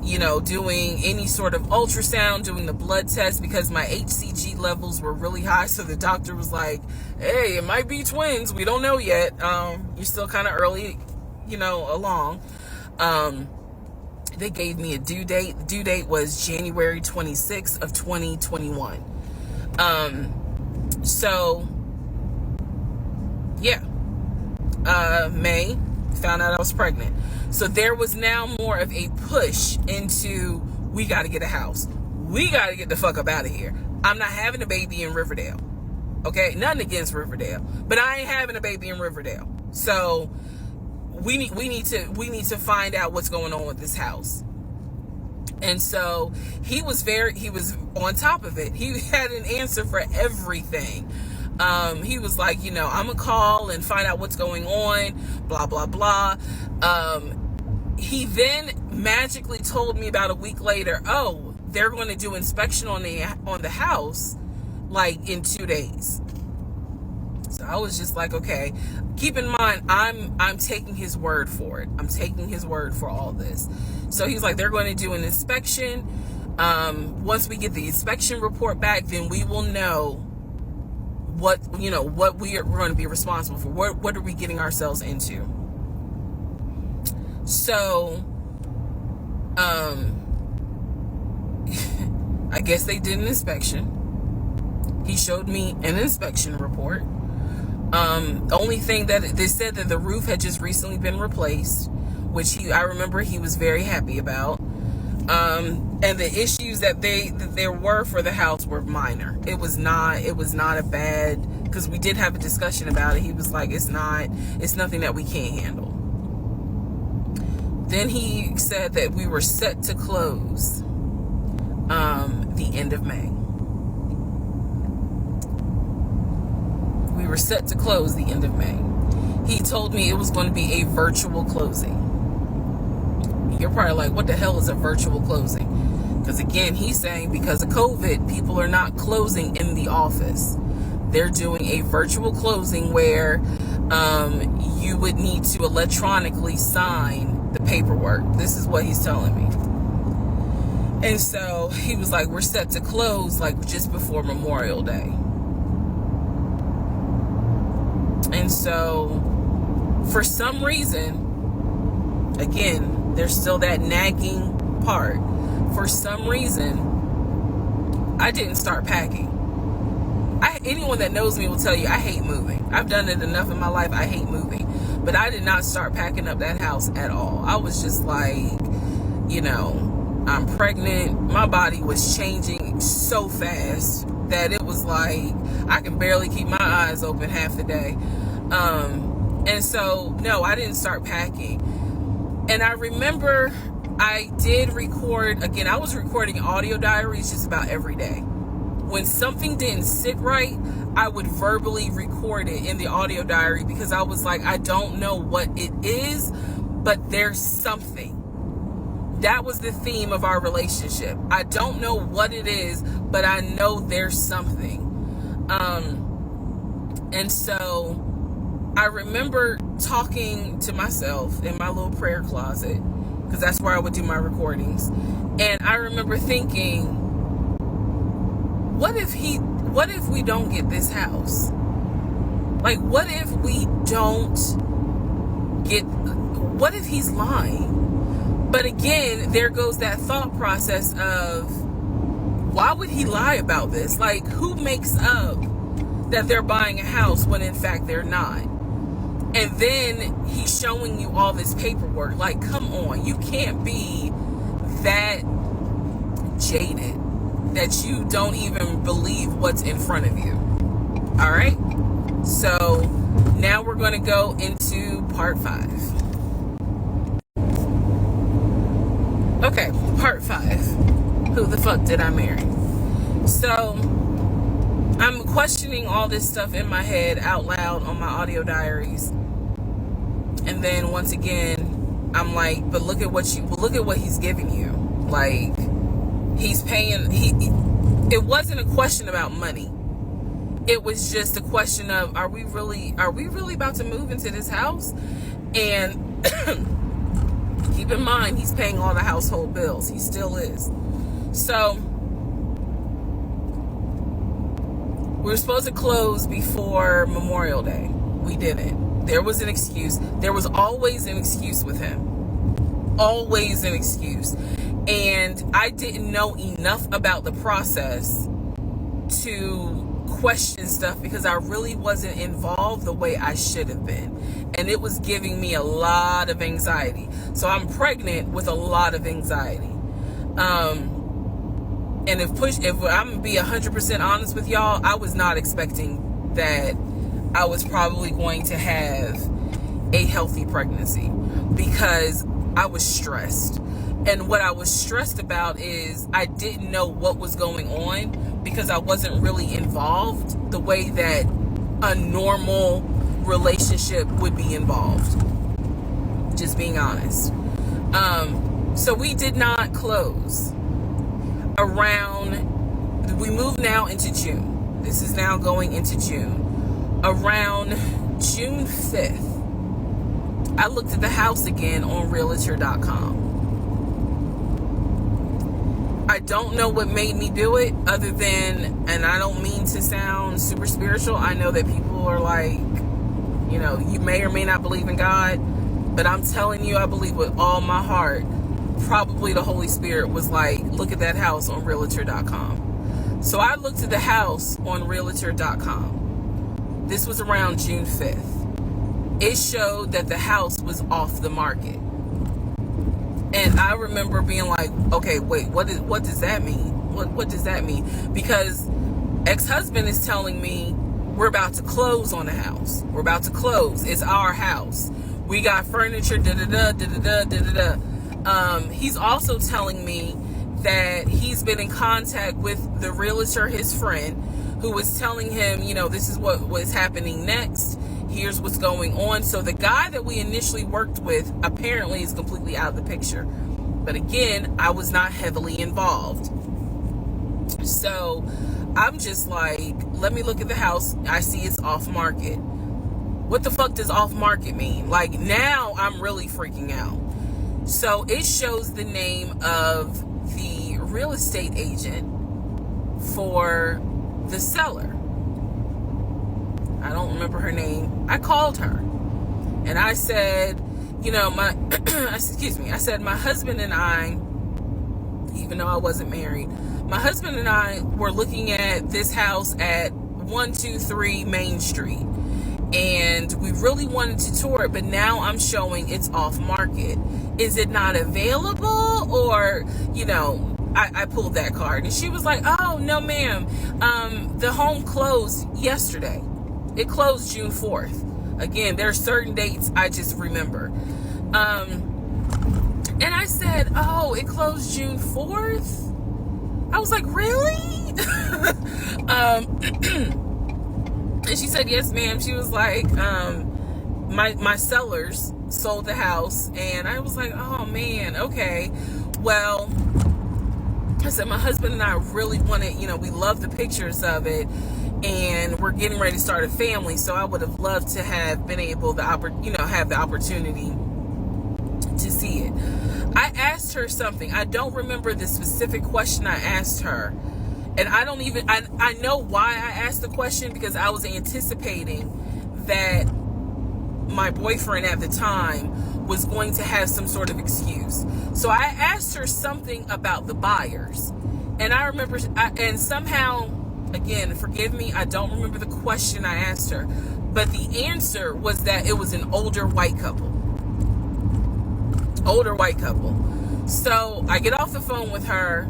Speaker 2: doing any sort of ultrasound, doing the blood test, because my HCG levels were really high. So the doctor was like, hey, it might be twins. We don't know yet. You're still kind of early, along. They gave me a due date. The due date was January 26th of 2021. So yeah, May, found out I was pregnant. So there was now more of a push into, we got to get a house. We got to get the fuck up out of here. I'm not having a baby in Riverdale. Okay, nothing against Riverdale, but I ain't having a baby in Riverdale. So we need to find out what's going on with this house. And so he was on top of it. He had an answer for everything. He was like, I'm gonna call and find out what's going on, blah, blah, blah. He then magically told me about a week later, oh, they're going to do inspection on the house, like, in 2 days. So I was just like, okay, keep in mind, I'm taking his word for it. I'm taking his word for all this. So he's like, they're going to do an inspection. Once we get the inspection report back, then we will know what we're going to be responsible for. What are we getting ourselves into? So, I guess they did an inspection. He showed me an inspection report. Only thing that they said that the roof had just recently been replaced, which I remember he was very happy about. And the issues that there were for the house were minor. It was not a bad, because we did have a discussion about it. He was like, it's nothing that we can't handle. Then he said that we were set to close the end of May. We were set to close the end of May. He told me it was going to be a virtual closing. You're probably like, what the hell is a virtual closing? Because again, he's saying because of COVID, people are not closing in the office. They're doing a virtual closing where you would need to electronically sign the paperwork. This is what he's telling me. And so he was like, we're set to close like just before Memorial Day. And so for some reason, again, there's still that nagging part. For some reason, I didn't start packing. Anyone that knows me will tell you I hate moving. I've done it enough in my life. I hate moving. But I did not start packing up that house at all. I was just like, you know, I'm pregnant. My body was changing so fast that it was like I can barely keep my eyes open half the day. And so, no, I didn't start packing. And I remember I did record, again, I was recording audio diaries just about every day. When something didn't sit right, I would verbally record it in the audio diary because I was like, I don't know what it is, but there's something. That was the theme of our relationship. I don't know what it is, but I know there's something. And so I remember talking to myself in my little prayer closet, because that's where I would do my recordings. And I remember thinking, what if we don't get this house? Like, what if he's lying? But again, there goes that thought process of, why would he lie about this? Like, who makes up that they're buying a house when in fact they're not? And then he's showing you all this paperwork. Like, come on, you can't be that jaded that you don't even believe what's in front of you. All right? So now we're going to go into part 5. Okay, part 5. Who the fuck did I marry? So I'm questioning all this stuff in my head out loud on my audio diaries. And then once again, I'm like, but look at what he's giving you. Like, he's paying, it wasn't a question about money. It was just a question of, are we really about to move into this house? And keep in mind, he's paying all the household bills. He still is. So we were supposed to close before Memorial Day. We didn't. There was an excuse. There was always an excuse with him. Always an excuse. And I didn't know enough about the process to question stuff because I really wasn't involved the way I should have been. And it was giving me a lot of anxiety. So I'm pregnant with a lot of anxiety. And if I'm going to be 100% honest with y'all, I was not expecting that I was probably going to have a healthy pregnancy because I was stressed. And what I was stressed about is I didn't know what was going on because I wasn't really involved the way that a normal relationship would be involved. Just being honest. So we did not close. We moved now into June. This is now going into June. Around June 5th, I looked at the house again on realtor.com. I don't know what made me do it other than, and I don't mean to sound super spiritual. I know that people are like, you know, you may or may not believe in God, but I'm telling you, I believe with all my heart, probably the Holy Spirit was like, look at that house on realtor.com. So I looked at the house on realtor.com. This was around June 5th. It showed that the house was off the market. And I remember being like, okay, wait, what does that mean? What does that mean? Because ex-husband is telling me we're about to close on the house. We're about to close. It's our house. We got furniture, da-da-da, da-da-da, da-da-da. He's also telling me that he's been in contact with the realtor, his friend, who was telling him, you know, this is what was happening next. Here's what's going on. So the guy that we initially worked with apparently is completely out of the picture. But again, I was not heavily involved. So I'm just like, let me look at the house. I see it's off market. What the fuck does off market mean? Like, now I'm really freaking out. So it shows the name of the real estate agent for the seller. I don't remember her name. I called her and I said, you know, I said, my husband and I, even though I wasn't married, my husband and I were looking at this house at 123 Main Street. and we really wanted to tour it, but now I'm showing it's off market. Is it not available? Or, I pulled that card, and she was like, oh, no, ma'am. The home closed yesterday. It closed June 4th. Again, there are certain dates I just remember. And I said, oh, it closed June 4th? I was like, really? And she said, yes, ma'am. She was like, my sellers sold the house. And I was like, oh, man, okay. Well, I said, my husband and I really wanted, we love the pictures of it. And we're getting ready to start a family. So I would have loved to have been able to, have the opportunity to see it. I asked her something. I don't remember the specific question I asked her. And I know why I asked the question, because I was anticipating that my boyfriend at the time was going to have some sort of excuse. So I asked her something about the buyers. And I remember, and somehow, again, forgive me, I don't remember the question I asked her. But the answer was that it was an older white couple. So I get off the phone with her.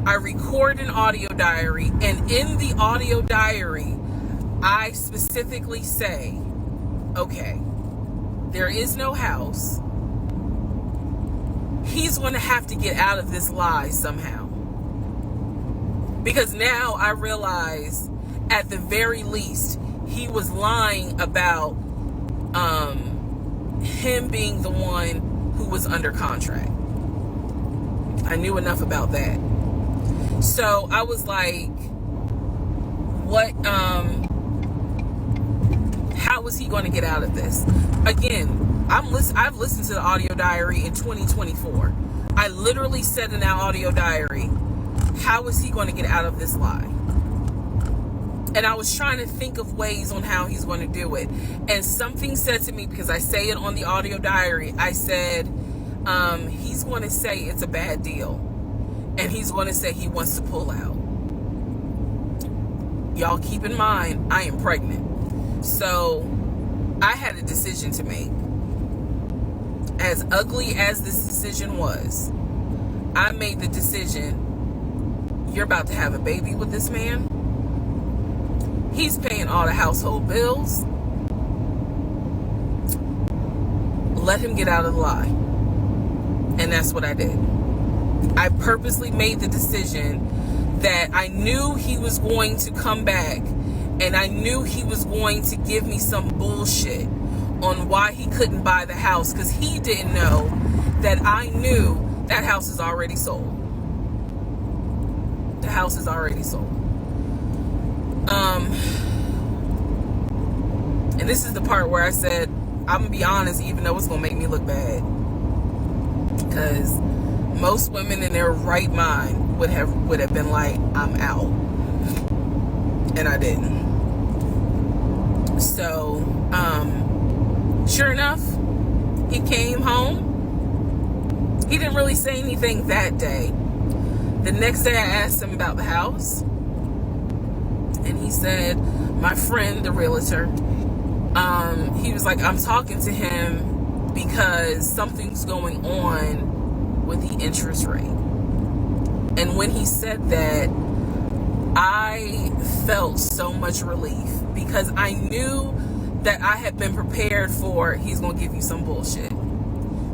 Speaker 2: I record an audio diary, and in the audio diary, I specifically say, okay, there is no house. He's going to have to get out of this lie somehow. Because now I realize, at the very least, he was lying about him being the one who was under contract. I knew enough about that. So I was like, what, how was he going to get out of this? Again, I've listened to the audio diary in 2024. I literally said in that audio diary, how is he going to get out of this lie? And I was trying to think of ways on how he's going to do it. And something said to me, because I say it on the audio diary, I said, he's going to say it's a bad deal. And he's going to say he wants to pull out. Y'all keep in mind, I am pregnant. So I had a decision to make. As ugly as this decision was, I made the decision, you're about to have a baby with this man. He's paying all the household bills. Let him get out of the lie. And that's what I did. I purposely made the decision that I knew he was going to come back, and I knew he was going to give me some bullshit on why he couldn't buy the house, because he didn't know that I knew that house is already sold. The house is already sold. And this is the part where I said, I'm gonna be honest, even though it's gonna make me look bad, because most women in their right mind would have been like, I'm out. And I didn't. So, sure enough, he came home. He didn't really say anything that day. The next day I asked him about the house. And he said, my friend, the realtor, he was like, I'm talking to him because something's going on with the interest rate. And when he said that, I felt so much relief, because I knew that I had been prepared for, he's going to give you some bullshit.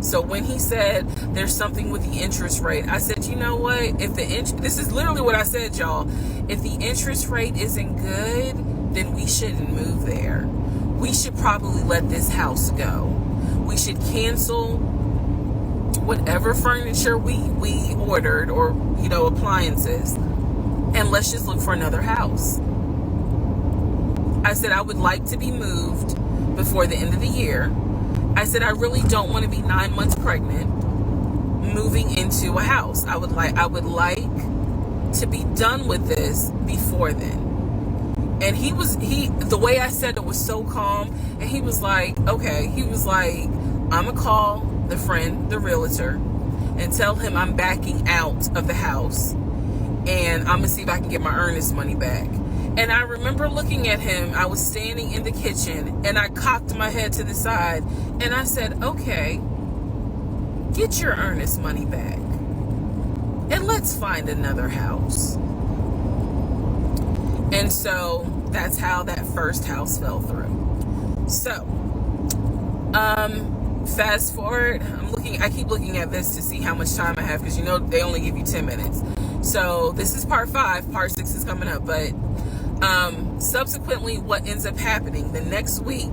Speaker 2: So when he said there's something with the interest rate, I said, you know what? If this is literally what I said, y'all. If the interest rate isn't good, then we shouldn't move there. We should probably let this house go. We should cancel whatever furniture we ordered, or, appliances, and let's just look for another house. I said, I would like to be moved before the end of the year. I said, I really don't want to be 9 months pregnant moving into a house. I would like to be done with this before then. And the way I said it was so calm, and he was like, okay. He was like, I'm gonna call the friend, the realtor, and tell him I'm backing out of the house, and I'm gonna see if I can get my earnest money back. And I remember looking at him. I was standing in the kitchen and I cocked my head to the side and I said, okay, get your earnest money back and let's find another house. And so that's how that first house fell through. So, fast forward, I keep looking at this to see how much time I have, because they only give you 10 minutes. So this is part 5, part 6 is coming up, but subsequently what ends up happening the next week,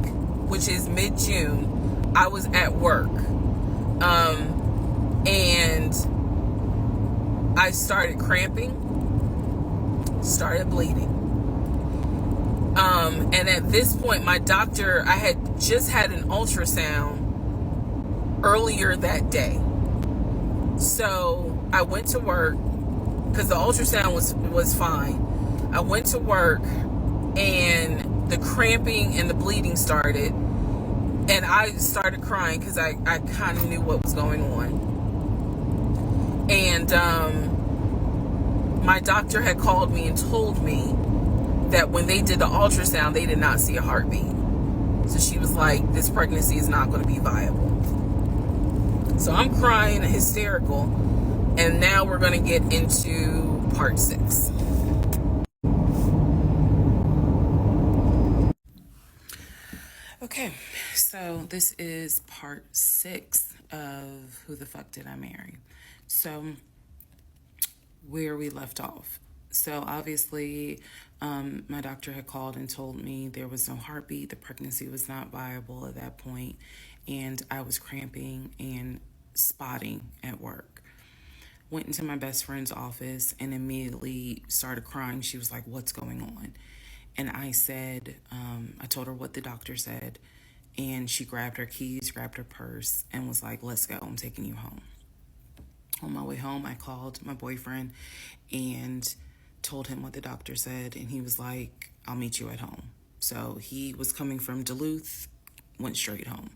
Speaker 2: which is mid-June, I was at work, and I started cramping, started bleeding. And at this point, my doctor, I had just had an ultrasound earlier that day. So I went to work because the ultrasound was fine. I went to work and the cramping and the bleeding started. And I started crying because I kind of knew what was going on. And my doctor had called me and told me that when they did the ultrasound, they did not see a heartbeat. So she was like, this pregnancy is not going to be viable. So I'm crying, hysterical. And now we're going to get into part 6. Okay, so this is part 6 of Who the Fuck Did I Marry? So where we left off. So obviously, my doctor had called and told me there was no heartbeat. The pregnancy was not viable at that point, and I was cramping and spotting at work. Went into my best friend's office and immediately started crying. She was like, "What's going on?" And I said, I told her what the doctor said, and she grabbed her keys, grabbed her purse, and was like, "Let's go. I'm taking you home." On my way home, I called my boyfriend and told him what the doctor said, and he was like, "I'll meet you at home." So he was coming from Duluth, went straight home.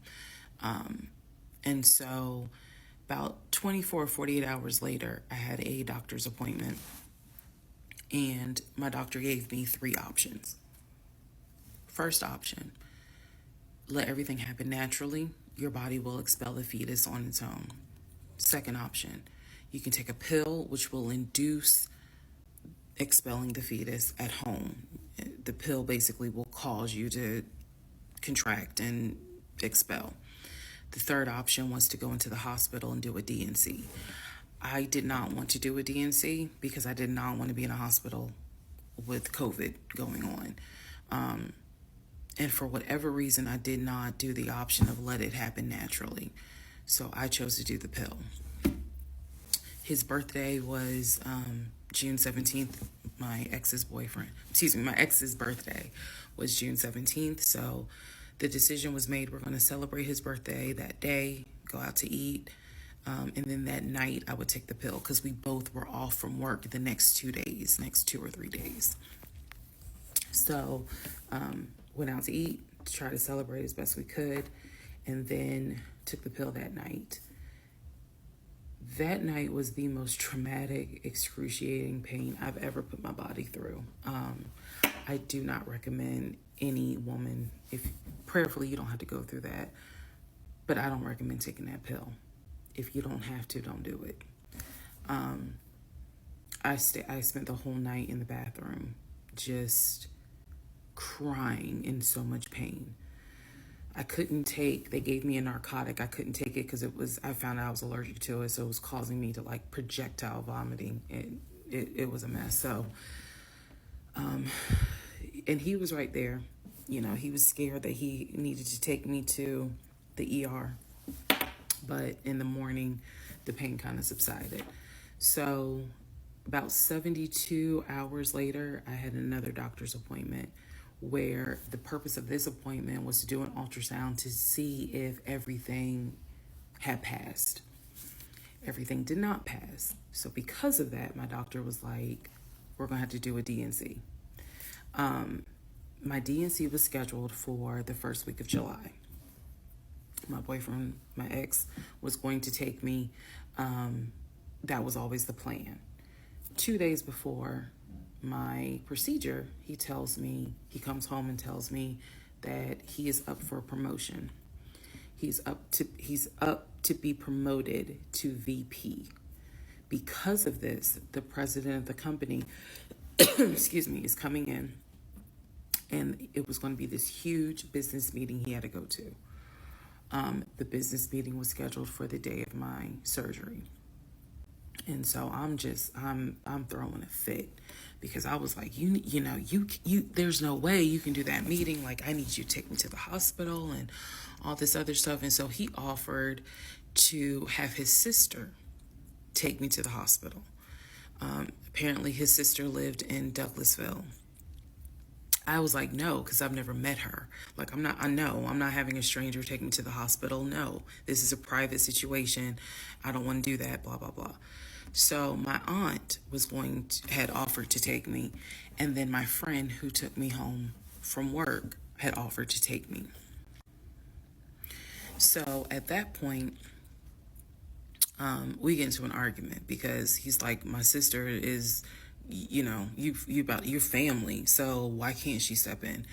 Speaker 2: And so about 24, 48 hours later, I had a doctor's appointment, and my doctor gave me 3 options. First option, let everything happen naturally. Your body will expel the fetus on its own. Second option, you can take a pill which will induce expelling the fetus at home. The pill basically will cause you to contract and expel. The third option was to go into the hospital and do a D&C. I did not want to do a D&C because I did not want to be in a hospital with COVID going on. And for whatever reason, I did not do the option of let it happen naturally. So I chose to do the pill. His birthday was June 17th. My ex's birthday was June 17th. So the decision was made, we're going to celebrate his birthday that day, go out to eat. And then that night I would take the pill because we both were off from work the next 2 or 3 days. So went out to eat to try to celebrate as best we could, and then took the pill that night. That night was the most traumatic, excruciating pain I've ever put my body through. I do not recommend any woman, if prayerfully you don't have to go through that, but I don't recommend taking that pill. If you don't have to, don't do it. I spent the whole night in the bathroom just crying in so much pain. They gave me a narcotic. I couldn't take it because I found out I was allergic to it. So it was causing me to like projectile vomiting. And it was a mess. So, and he was right there. He was scared that he needed to take me to the ER. But in the morning, the pain kind of subsided. So about 72 hours later, I had another doctor's appointment where the purpose of this appointment was to do an ultrasound to see if everything had passed. Everything did not pass. So because of that, my doctor was like, we're going to have to do a D&C. My D&C was scheduled for the first week of July. My boyfriend, my ex, was going to take me. That was always the plan. 2 days before my procedure, he comes home and tells me that he is up for a promotion. He's up to be promoted to VP. Because of this, the president of the company, excuse me, is coming in, and it was going to be this huge business meeting he had to go to. The business meeting was scheduled for the day of my surgery. And so I'm throwing a fit because I was like, you there's no way you can do that meeting. Like, I need you to take me to the hospital and all this other stuff. And so he offered to have his sister take me to the hospital. Apparently his sister lived in Douglasville. I was like, no, because I've never met her. Like, I'm not having a stranger take me to the hospital. No, this is a private situation. I don't want to do that, blah, blah, blah. So my aunt had offered to take me. And then my friend who took me home from work had offered to take me. So at that point, we get into an argument because he's like, my sister is, you about your family, so why can't she step in?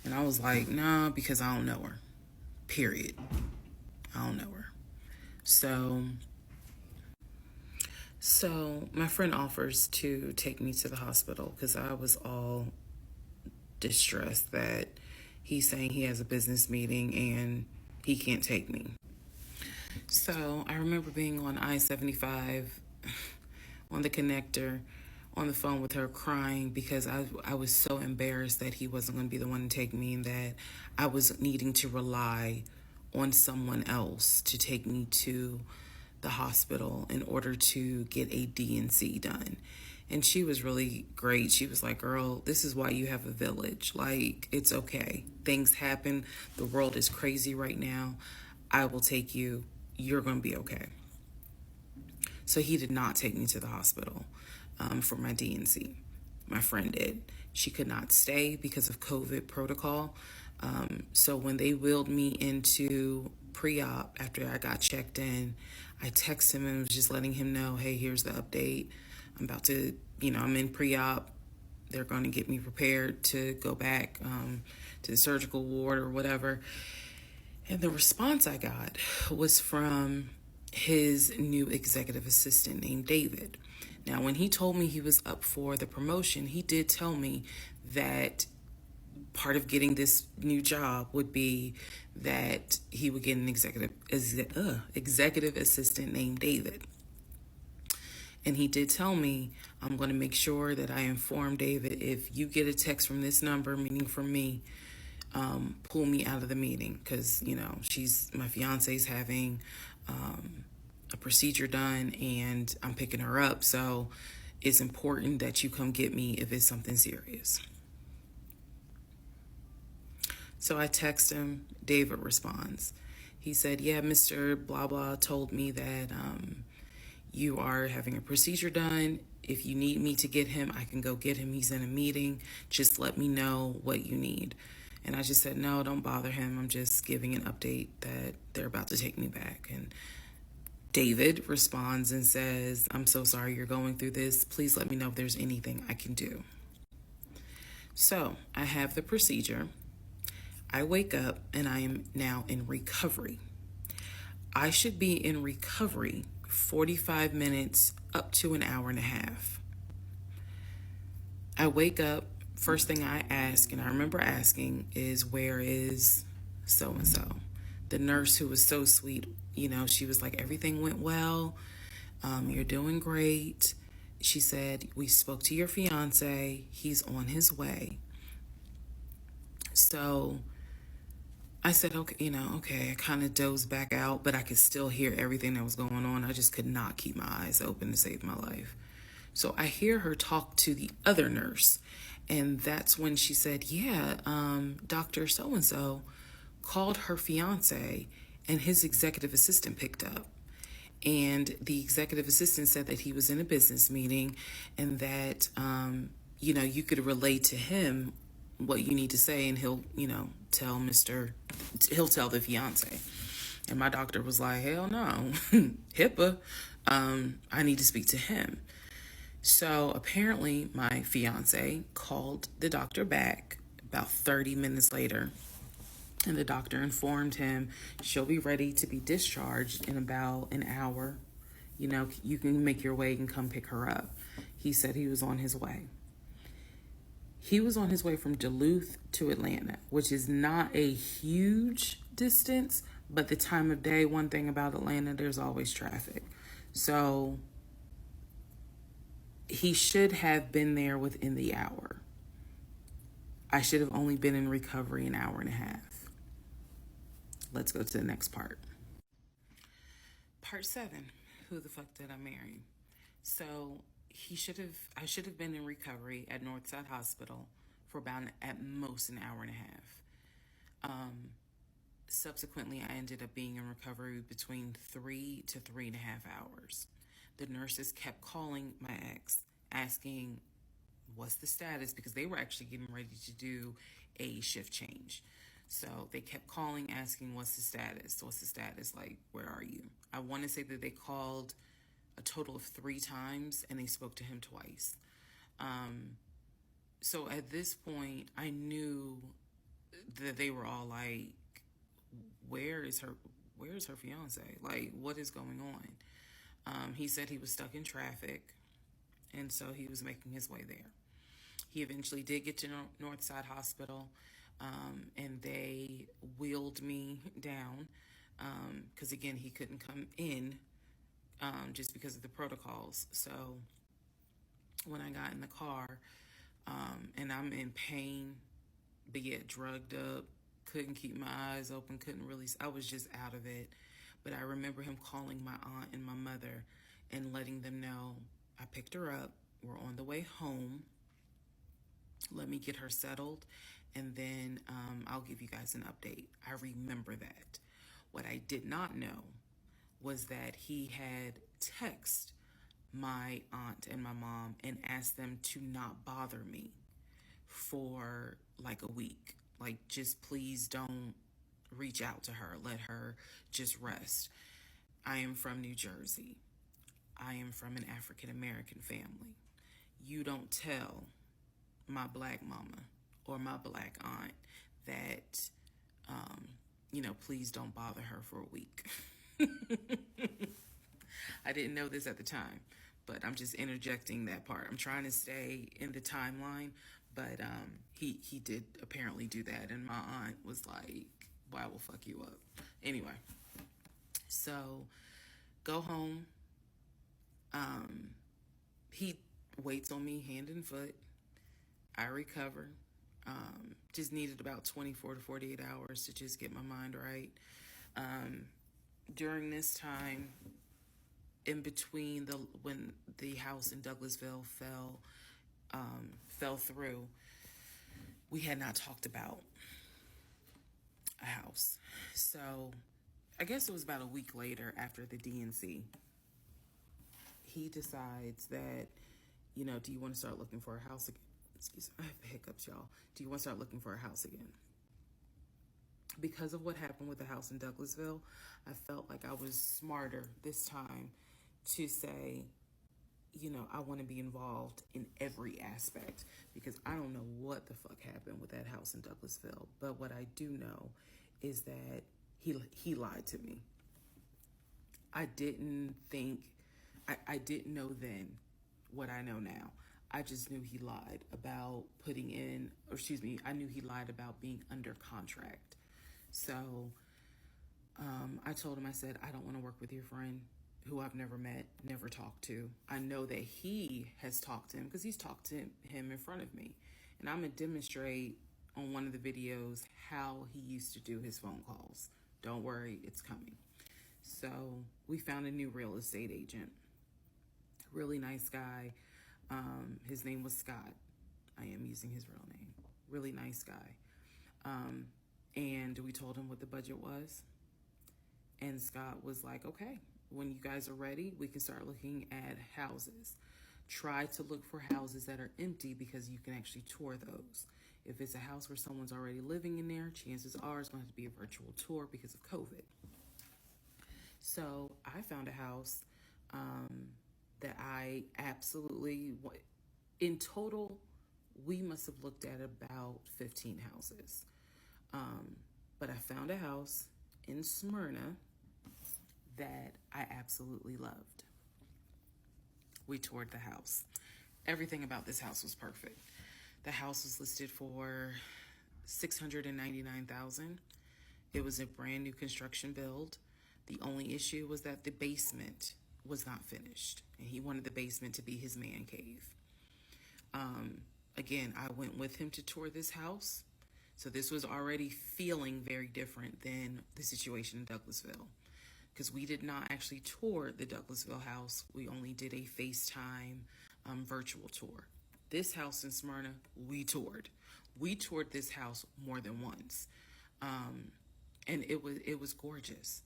Speaker 2: And I was like, nah, because I don't know her. Period. I don't know her. So my friend offers to take me to the hospital because I was all distressed that he's saying he has a business meeting and he can't take me. So I remember being on I-75 on the connector on the phone with her crying because I was so embarrassed that he wasn't going to be the one to take me and that I was needing to rely on someone else to take me to the hospital in order to get a D&C done. And she was really great. She was like, girl, this is why you have a village. Like, it's okay. Things happen. The world is crazy right now. I will take you. You're going to be okay. So he did not take me to the hospital for my D&C. My friend did. She could not stay because of COVID protocol. So when they wheeled me into pre-op after I got checked in, I texted him and was just letting him know, hey, here's the update. I'm about to, I'm in pre-op. They're going to get me prepared to go back to the surgical ward or whatever. And the response I got was from his new executive assistant named David. Now, when he told me he was up for the promotion, he did tell me that part of getting this new job would be that he would get an executive assistant named David. And he did tell me, I'm going to make sure that I inform David, if you get a text from this number, meaning from me, pull me out of the meeting because, my fiance's having a procedure done and I'm picking her up. So it's important that you come get me if it's something serious. So I text him. David responds. He said, yeah, Mr. Blah Blah told me that you are having a procedure done. If you need me to get him, I can go get him. He's in a meeting. Just let me know what you need. And I just said, no, don't bother him. I'm just giving an update that they're about to take me back. And David responds and says, I'm so sorry you're going through this. Please let me know if there's anything I can do. So I have the procedure. I wake up and I am now in recovery. I should be in recovery 45 minutes up to an hour and a half. I wake up. First thing I ask, and I remember asking, is where is so-and-so? The nurse who was so sweet, she was like, everything went well. You're doing great. She said, we spoke to your fiance. He's on his way. So I said, okay, I kind of dozed back out, but I could still hear everything that was going on. I just could not keep my eyes open to save my life. So I hear her talk to the other nurse. And that's when she said, yeah, Dr. So-and-so called her fiance and his executive assistant picked up. And the executive assistant said that he was in a business meeting and that, you could relate to him what you need to say and he'll tell the fiance. And my doctor was like, hell no, HIPAA, I need to speak to him. So apparently, my fiance called the doctor back about 30 minutes later, and the doctor informed him she'll be ready to be discharged in about an hour. You know, you can make your way and come pick her up. He said he was on his way. He was on his way from Duluth to Atlanta, which is not a huge distance, but the time of day, one thing about Atlanta, there's always traffic. So he should have been there within the hour. I should have only been in recovery an hour and a half. Let's go to the next part. Part 7. Who the fuck did I marry? So I should have been in recovery at Northside Hospital for about at most an hour and a half. Subsequently, I ended up being in recovery between 3 to 3.5 hours. The nurses kept calling my ex, asking what's the status, because they were actually getting ready to do a shift change. So they kept calling, asking what's the status? What's the status? Like, where are you? I want to say that they called a total of 3 times and they spoke to him twice. So at this point, I knew that they were all like, where's her fiance? Like, what is going on? He said he was stuck in traffic, and so he was making his way there. He eventually did get to Northside Hospital, and they wheeled me down because, again, he couldn't come in just because of the protocols. So when I got in the car, and I'm in pain, but yet drugged up, couldn't keep my eyes open, I was just out of it. But I remember him calling my aunt and my mother and letting them know I picked her up. We're on the way home. Let me get her settled, and then I'll give you guys an update. I remember that. What I did not know was that he had texted my aunt and my mom and asked them to not bother me for like a week. Like, just please don't reach out to her. Let her just rest. I am from New Jersey. I am from an African American family. You don't tell my black mama or my black aunt that, please don't bother her for a week. I didn't know this at the time, but I'm just interjecting that part. I'm trying to stay in the timeline, but he did apparently do that, and my aunt was like, "Well, I will fuck you up." Anyway, so go home. He waits on me hand and foot. I recover. Just needed about 24 to 48 hours to just get my mind right. During this time, in between when the house in Douglasville fell through, we had not talked about a house. So I guess it was about a week later, after the DNC, he decides that, do you want to start looking for a house again? Excuse me, I have hiccups, y'all. Do you want to start looking for a house again? Because of what happened with the house in Douglasville, I felt like I was smarter this time to say, I want to be involved in every aspect, because I don't know what the fuck happened with that house in Douglasville. But what I do know is that he lied to me. I didn't know then what I know now. I just knew he lied about I knew he lied about being under contract. So I told him, I said, I don't want to work with your friend who I've never met, never talked to. I know that he has talked to him because he's talked to him in front of me. And I'm going to demonstrate on one of the videos how he used to do his phone calls. Don't worry, it's coming. So we found a new real estate agent. Really nice guy. His name was Scott. I am using his real name. Really nice guy. And we told him what the budget was. And Scott was like, okay, when you guys are ready, we can start looking at houses. Try to look for houses that are empty, because you can actually tour those. If it's a house where someone's already living in there, chances are it's going to have to be a virtual tour because of COVID. So I found a house that I absolutely, in total, we must have looked at about 15 houses. But I found a house in Smyrna that I absolutely loved. We toured the house. Everything about this house was perfect. The house was listed for $699,000. It was a brand new construction build. The only issue was that the basement was not finished, and he wanted the basement to be his man cave. Again, I went with him to tour this house, so this was already feeling very different than the situation in Douglasville, because we did not actually tour the Douglasville house. We only did a FaceTime virtual tour. This house in Smyrna, we toured. We toured this house more than once, and it was gorgeous,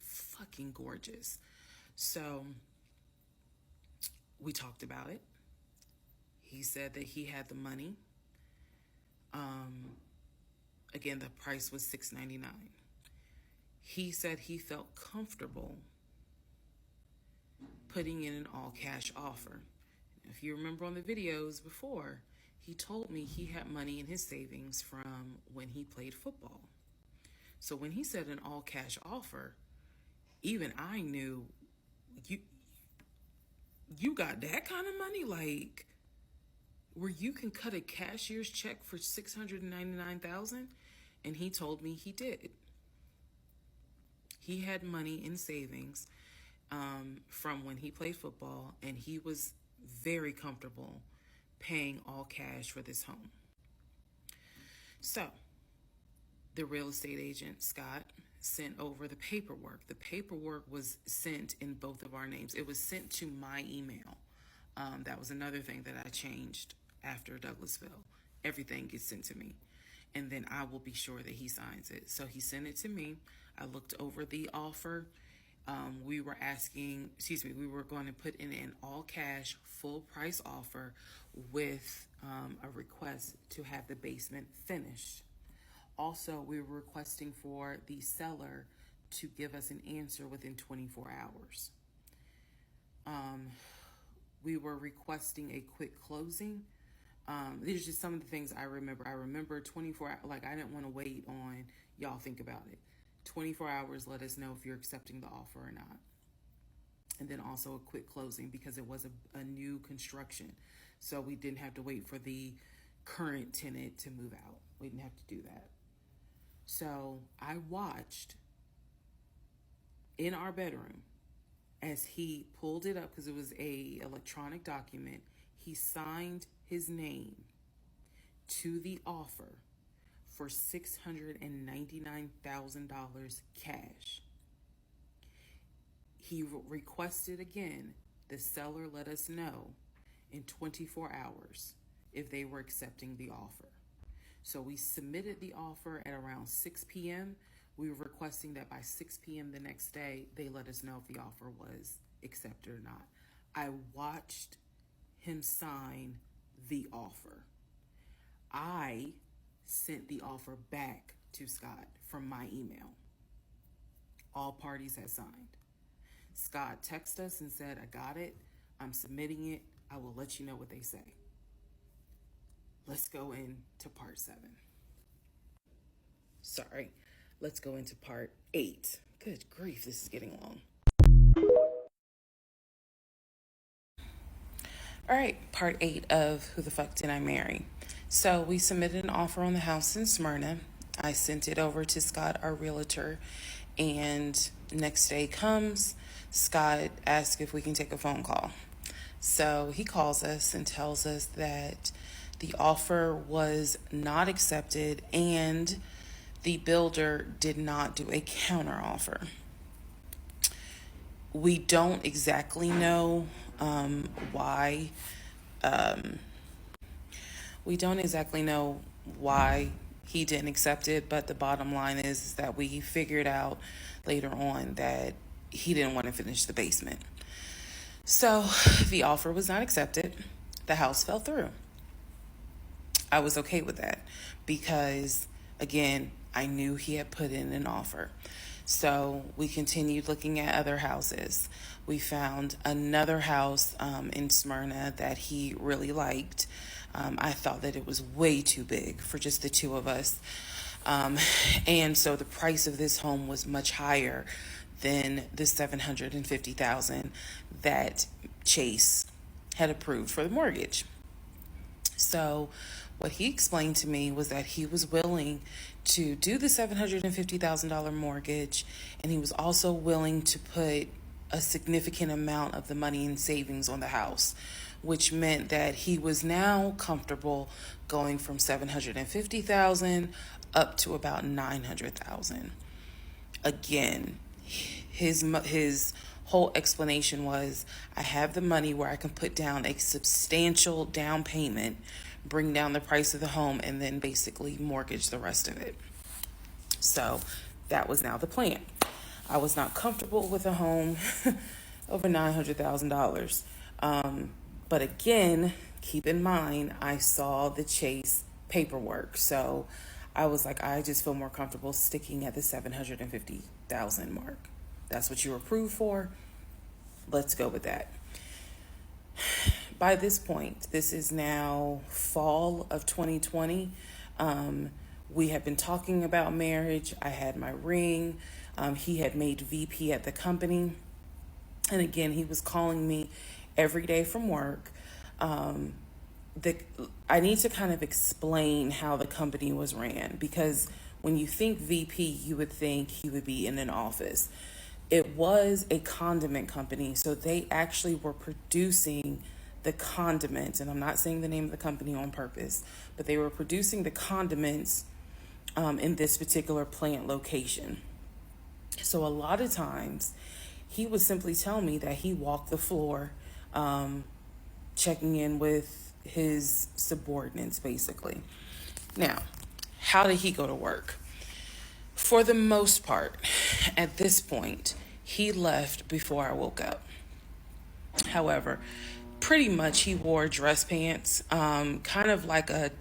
Speaker 2: fucking gorgeous. So we talked about it. He said that he had the money. Again, the price was $699. He said he felt comfortable putting in an all-cash offer. If you remember on the videos before, he told me he had money in his savings from when he played football. So when he said an all-cash offer, even I knew, you got that kind of money? Like, where you can cut a cashier's check for $699,000? And he told me he did. He had money in savings from when he played football, and he was very comfortable paying all cash for this home. So the real estate agent, Scott, sent over the paperwork. The paperwork was sent in both of our names. It was sent to my email. That was another thing that I changed after Douglasville. Everything gets sent to me, and then I will be sure that he signs it. So he sent it to me. I looked over the offer. We were going to put in an all cash, full price offer with a request to have the basement finished. Also, we were requesting for the seller to give us an answer within 24 hours. We were requesting a quick closing. These are just some of the things I remember. I remember 24 hours, like I didn't want to wait on, y'all think about it. 24 hours, let us know if you're accepting the offer or not. And then also a quick closing, because it was a new construction. So we didn't have to wait for the current tenant to move out. We didn't have to do that. So I watched in our bedroom as he pulled it up, because it was a electronic document. He signed his name to the offer for $699,000 cash. He requested again, the seller let us know in 24 hours if they were accepting the offer. So we submitted the offer at around 6 p.m. We were requesting that by 6 p.m. the next day, they let us know if the offer was accepted or not. I watched him sign the offer. I sent the offer back to Scott from my email. All parties had signed. Scott texted us and said, I got it. I'm submitting it. I will let you know what they say. Let's go into part 7. Sorry. Let's go into part 8. Good grief, this is getting long. All right, part 8 of Who the Fuck Did I Marry? So we submitted an offer on the house in Smyrna. I sent it over to Scott, our realtor, and next day comes, Scott asked if we can take a phone call. So he calls us and tells us that the offer was not accepted and the builder did not do a counter offer. We don't exactly know why. We don't exactly know why he didn't accept it, but the bottom line is that we figured out later on that he didn't want to finish the basement. So the offer was not accepted. The house fell through. I was okay with that because, again, I knew he had put in an offer. So we continued looking at other houses. We found another house in Smyrna that he really liked. I thought that it was way too big for just the two of us. And so the price of this home was much higher than the $750,000 that Chase had approved for the mortgage. So what he explained to me was that he was willing to do the $750,000 mortgage, and he was also willing to put a significant amount of the money in savings on the house, which meant that he was now comfortable going from $750,000 up to about $900,000. Again, his whole explanation was, I have the money where I can put down a substantial down payment, bring down the price of the home, and then basically mortgage the rest of it. So that was now the plan. I was not comfortable with a home over $900,000. But again, keep in mind, I saw the Chase paperwork. So I was like, I just feel more comfortable sticking at the $750,000 mark. That's what you were approved for. Let's go with that. By this point, this is now fall of 2020. We had been talking about marriage. I had my ring. He had made VP at the company. And again, he was calling me every day from work. I need to kind of explain how the company was ran, because when you think VP, you would think he would be in an office. It was a condiment company, so they actually were producing the condiments, and I'm not saying the name of the company on purpose, but they were producing the condiments in this particular plant location. So a lot of times he would simply tell me that he walked the floor, checking in with his subordinates, basically. Now, how did he go to work? For the most part, at this point, he left before I woke up. However, pretty much he wore dress pants, kind of like a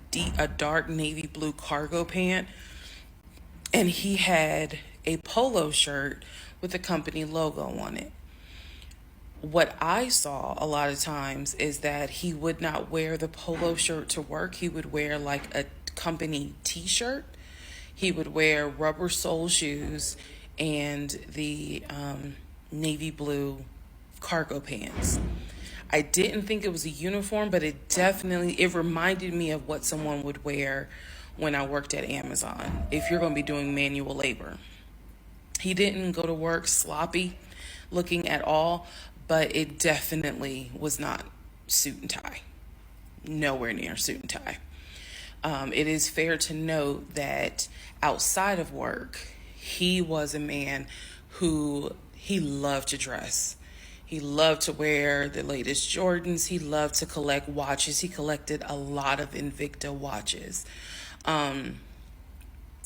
Speaker 2: dark navy blue cargo pant, and he had a polo shirt with the company logo on it. What I saw a lot of times is that he would not wear the polo shirt to work. He would wear like a company t-shirt. He would wear rubber sole shoes and the navy blue cargo pants. I didn't think it was a uniform, but it reminded me of what someone would wear when I worked at Amazon, if you're going to be doing manual labor. He didn't go to work sloppy looking at all, but it definitely was not suit and tie. Nowhere near suit and tie. It is fair to note that outside of work, he was a man who he loved to dress. He loved to wear the latest Jordans. He loved to collect watches. He collected a lot of Invicta watches.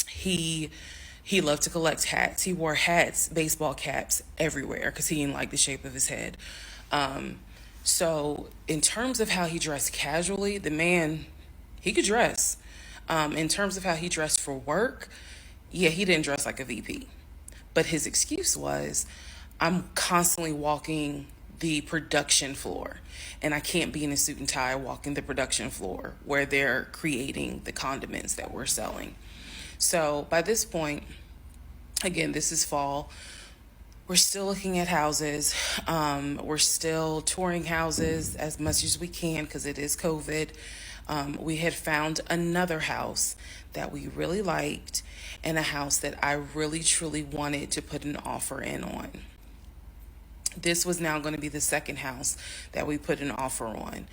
Speaker 2: He loved to collect hats. He wore hats, baseball caps everywhere because he didn't like the shape of his head. So in terms of how he dressed casually, the man, he could dress. In terms of how he dressed for work, yeah, he didn't dress like a VP. But his excuse was, I'm constantly walking the production floor, and I can't be in a suit and tie walking the production floor where they're creating the condiments that we're selling. So by this point, again, this is fall. We're still looking at houses. We're still touring houses as much as we can because it is COVID. We had found another house that we really liked and a house that I really, truly wanted to put an offer in on. This was now going to be the second house that we put an offer on.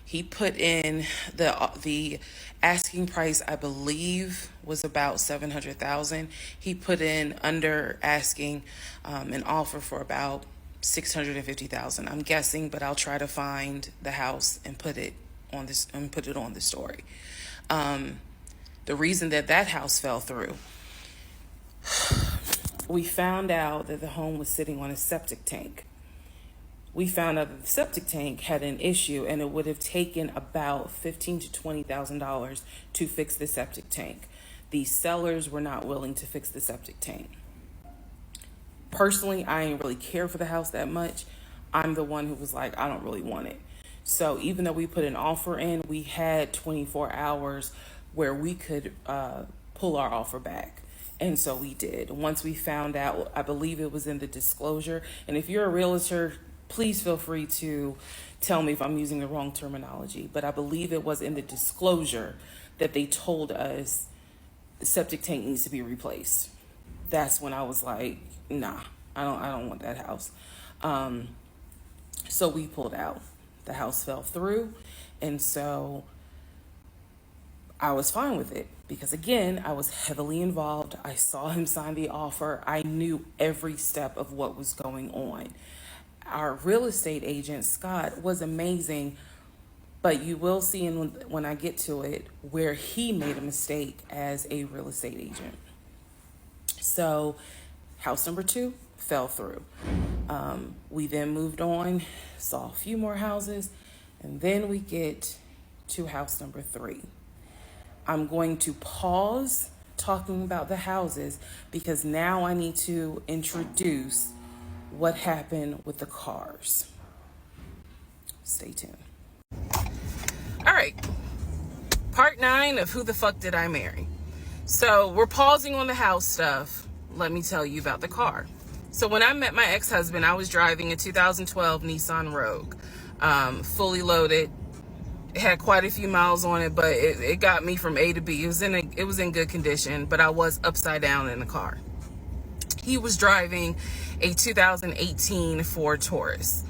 Speaker 2: He put in the asking price, I believe, was about $700,000. He put in under asking an offer for about $650,000. I'm guessing, but I'll try to find the house and put it on the story. The reason that house fell through, we found out that the home was sitting on a septic tank. We found out that the septic tank had an issue, and it would have taken about $15,000 to $20,000 to fix the septic tank. The sellers were not willing to fix the septic tank. Personally, I ain't really care for the house that much. I'm the one who was like, I don't really want it. So even though we put an offer in, we had 24 hours where we could pull our offer back. And so we did. Once we found out, I believe it was in the disclosure. And if you're a realtor, please feel free to tell me if I'm using the wrong terminology. But I believe it was in the disclosure that they told us the septic tank needs to be replaced. That's when I was like, nah, I don't want that house. So we pulled out. The house fell through, and so I was fine with it because, again, I was heavily involved. I saw him sign the offer. I knew every step of what was going on. Our real estate agent, Scott, was amazing, but you will see when I get to it where he made a mistake as a real estate agent. So house number 2 fell through. We then moved on, saw a few more houses, and then we get to house number 3. I'm going to pause talking about the houses because now I need to introduce what happened with the cars. Stay tuned. All right, part 9 of Who the Fuck Did I Marry? So we're pausing on the house stuff. Let me tell you about the car. So when I met my ex-husband, I was driving a 2012 Nissan Rogue, fully loaded. It had quite a few miles on it, but it got me from A to B. It was in good condition, but I was upside down in the car. He was driving a 2018 Ford Taurus,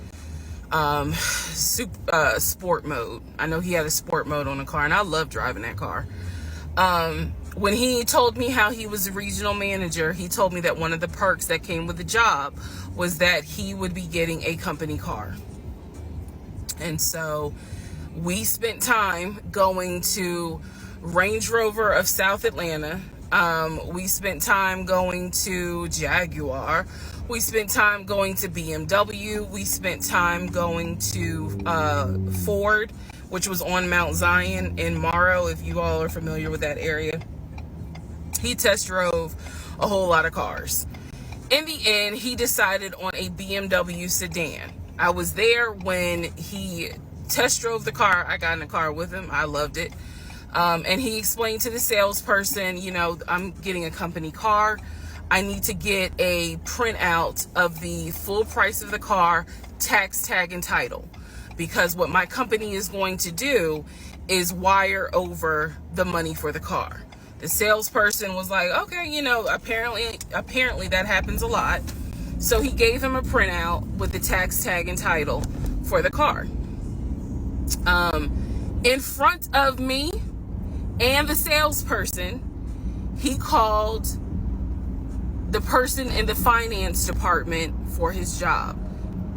Speaker 2: sport mode. I know he had a sport mode on the car, and I love driving that car. When he told me how he was a regional manager, he told me that one of the perks that came with the job was that he would be getting a company car. And so we spent time going to Range Rover of South Atlanta. We spent time going to Jaguar. We spent time going to BMW. We spent time going to Ford, which was on Mount Zion in Morrow, if you all are familiar with that area. He test drove a whole lot of cars. In the end, he decided on a BMW sedan. I was there when he test drove the car. I got in the car with him. I loved it. And he explained to the salesperson, I'm getting a company car. I need to get a printout of the full price of the car, tax, tag, and title. Because what my company is going to do is wire over the money for the car. The salesperson was like, okay, apparently that happens a lot. So he gave him a printout with the tax, tag, and title for the car. In front of me and the salesperson, he called the person in the finance department for his job.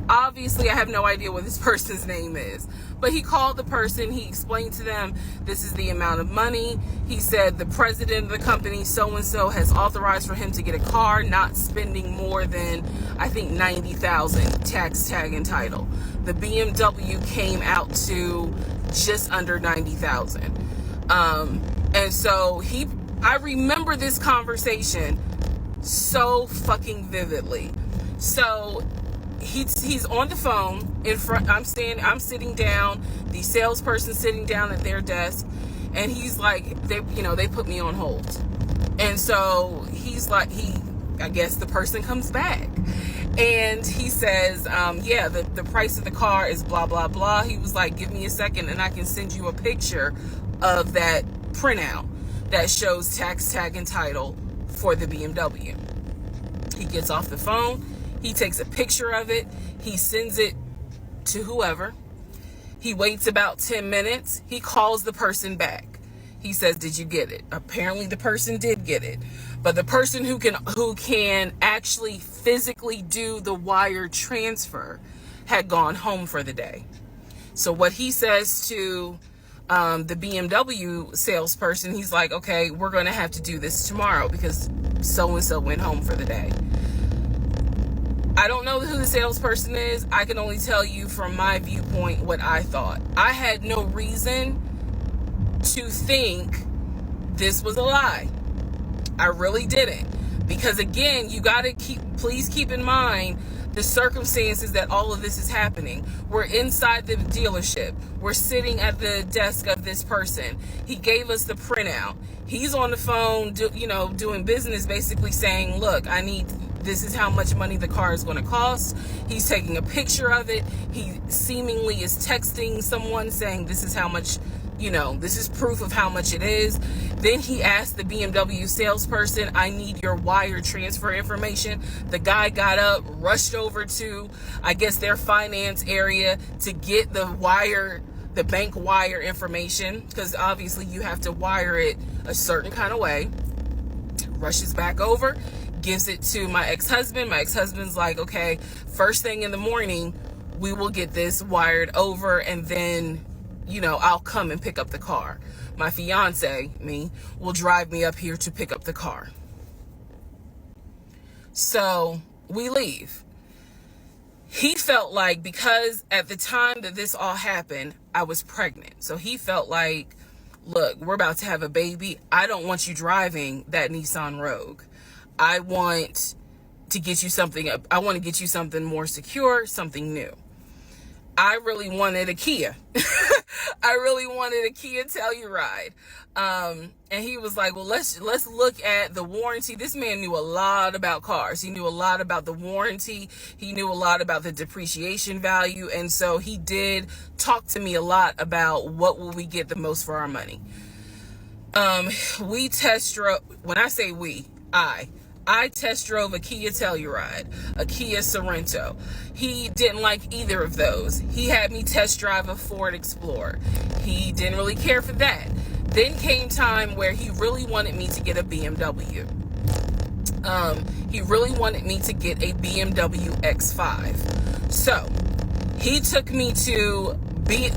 Speaker 2: Obviously, I have no idea what this person's name is, but he called the person. He explained to them, this is the amount of money. He said the president of the company, so-and-so, has authorized for him to get a car, not spending more than, I think, $90,000 tax, tag, and title. The BMW came out to just under $90,000. And so I remember this conversation so fucking vividly. So he's on the phone in front. I'm sitting down, the salesperson sitting down at their desk, and he's like, they put me on hold. And so he's like, I guess the person comes back and he says, the price of the car is blah, blah, blah. He was like, give me a second and I can send you a picture of that printout that shows tax, tag, and title for the BMW. He gets off the phone. He takes a picture of it. He sends it to whoever. He waits about 10 minutes. He calls the person back. He says, did you get it? Apparently the person did get it. But the person who can actually physically do the wire transfer had gone home for the day. So what he says to the BMW salesperson, he's like, okay, we're going to have to do this tomorrow because so-and-so went home for the day. I don't know who the salesperson is. I can only tell you from my viewpoint what I thought. I had no reason to think this was a lie. I really didn't. Because again, you got to please keep in mind the circumstances that all of this is happening. We're inside the dealership. We're sitting at the desk of this person. He gave us the printout. He's on the phone, doing business, basically saying, look, this is how much money the car is going to cost. He's taking a picture of it. He seemingly is texting someone saying this is how much, this is proof of how much it is. Then he asked the BMW salesperson, I need your wire transfer information. The guy got up, rushed over to, I guess, their finance area to get the bank wire information, because obviously you have to wire it a certain kind of way. Rushes back over, gives it to my ex-husband. My ex-husband's like, okay, first thing in the morning, we will get this wired over, and then, I'll come and pick up the car. My fiance, me, will drive me up here to pick up the car. So we leave. He felt like, because at the time that this all happened, I was pregnant. So he felt like, look, we're about to have a baby. I don't want you driving that Nissan Rogue. I want to get you something more secure, something new. I really wanted a Kia. I really wanted a Kia Telluride. And he was like, well, let's look at the warranty. This man knew a lot about cars. He knew a lot about the warranty. He knew a lot about the depreciation value. And so he did talk to me a lot about what will we get the most for our money. We test drove, when I say we, I test drove a Kia Telluride, a Kia Sorento. He didn't like either of those. He had me test drive a Ford Explorer. He didn't really care for that. Then came time where he really wanted me to get a BMW. He really wanted me to get a BMW X5. So he took me to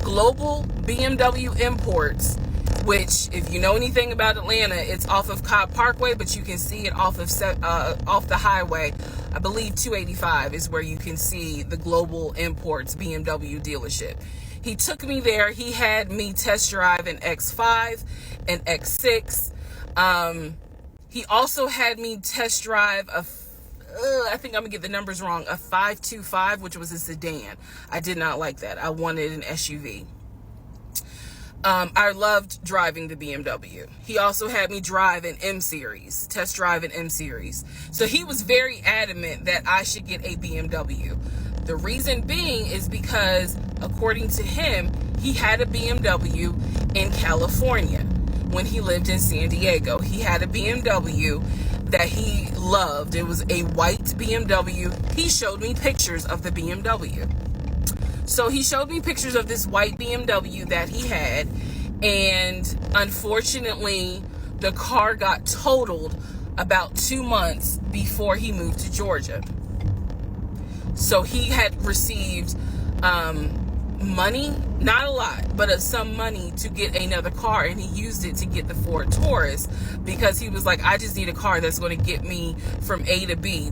Speaker 2: Global BMW Imports, which, if you know anything about Atlanta, it's off of Cobb Parkway, but you can see it off the highway. I believe 285 is where you can see the Global Imports BMW dealership. He took me there. He had me test drive an X5, an X6. He also had me test drive I think I'm gonna get the numbers wrong, a 525, which was a sedan. I did not like that. I wanted an SUV. I loved driving the BMW. He also had me drive an M-Series, test drive an M-Series. So he was very adamant that I should get a BMW. The reason being is because, according to him, he had a BMW in California when he lived in San Diego. He had a BMW that he loved. It was a white BMW. He showed me pictures of the BMW. So he showed me pictures of this white BMW that he had, and unfortunately, the car got totaled about 2 months before he moved to Georgia. So he had received money, not a lot, but some money to get another car, and he used it to get the Ford Taurus, because he was like, I just need a car that's going to get me from A to B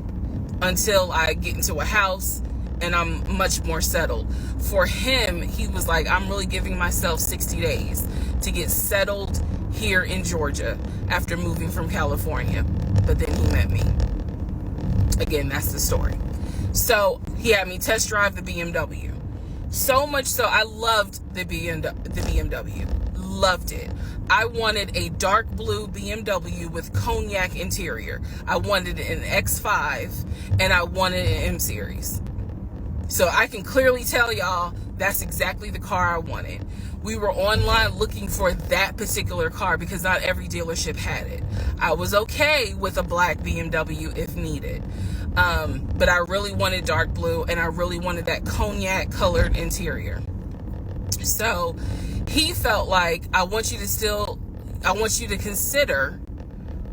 Speaker 2: until I get into a house and I'm much more settled. For him, he was like, I'm really giving myself 60 days to get settled here in Georgia after moving from California. But then he met me. Again, that's the story. So he had me test drive the BMW. So much so, I loved the BMW. Loved it. I wanted a dark blue BMW with cognac interior. I wanted an X5, and I wanted an M-Series. So I can clearly tell y'all that's exactly the car I wanted. We were online looking for that particular car because not every dealership had it. I was okay with a black BMW if needed. But I really wanted dark blue, and I really wanted that cognac colored interior. So he felt like, I want you to consider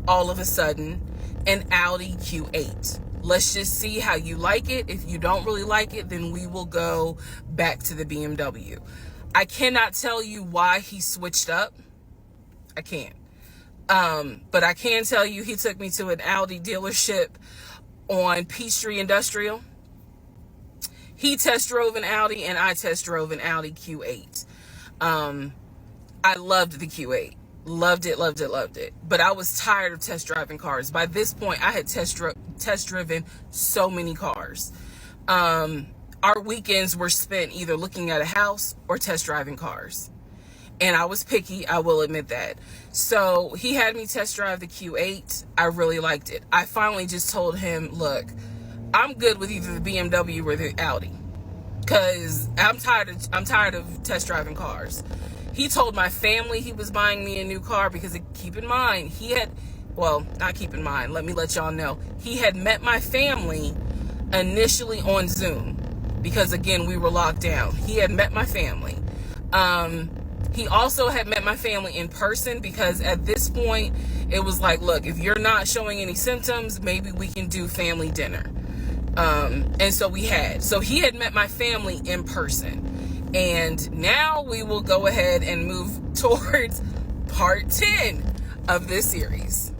Speaker 2: all of a sudden an Audi Q8. Let's just see how you like it. If you don't really like it, then we will go back to the BMW. I cannot tell you why he switched up. I can't. But I can tell you he took me to an Audi dealership on Peachtree Industrial. He test drove an Audi, and I test drove an Audi Q8. I loved the Q8. Loved it, loved it, loved it. But I was tired of test driving cars. By this point, I had test driven so many cars. Our weekends were spent either looking at a house or test driving cars. And I was picky, I will admit that. So he had me test drive the Q8. I really liked it. I finally just told him, look, I'm good with either the BMW or the Audi, because I'm tired of test driving cars. He told my family he was buying me a new car because, keep in mind, not keep in mind, let me let y'all know, he had met my family initially on Zoom because, again, we were locked down. He had met my family. He also had met my family in person because at this point it was like, look, if you're not showing any symptoms, maybe we can do family dinner. And so he had met my family in person. And now we will go ahead and move towards part 10 of this series.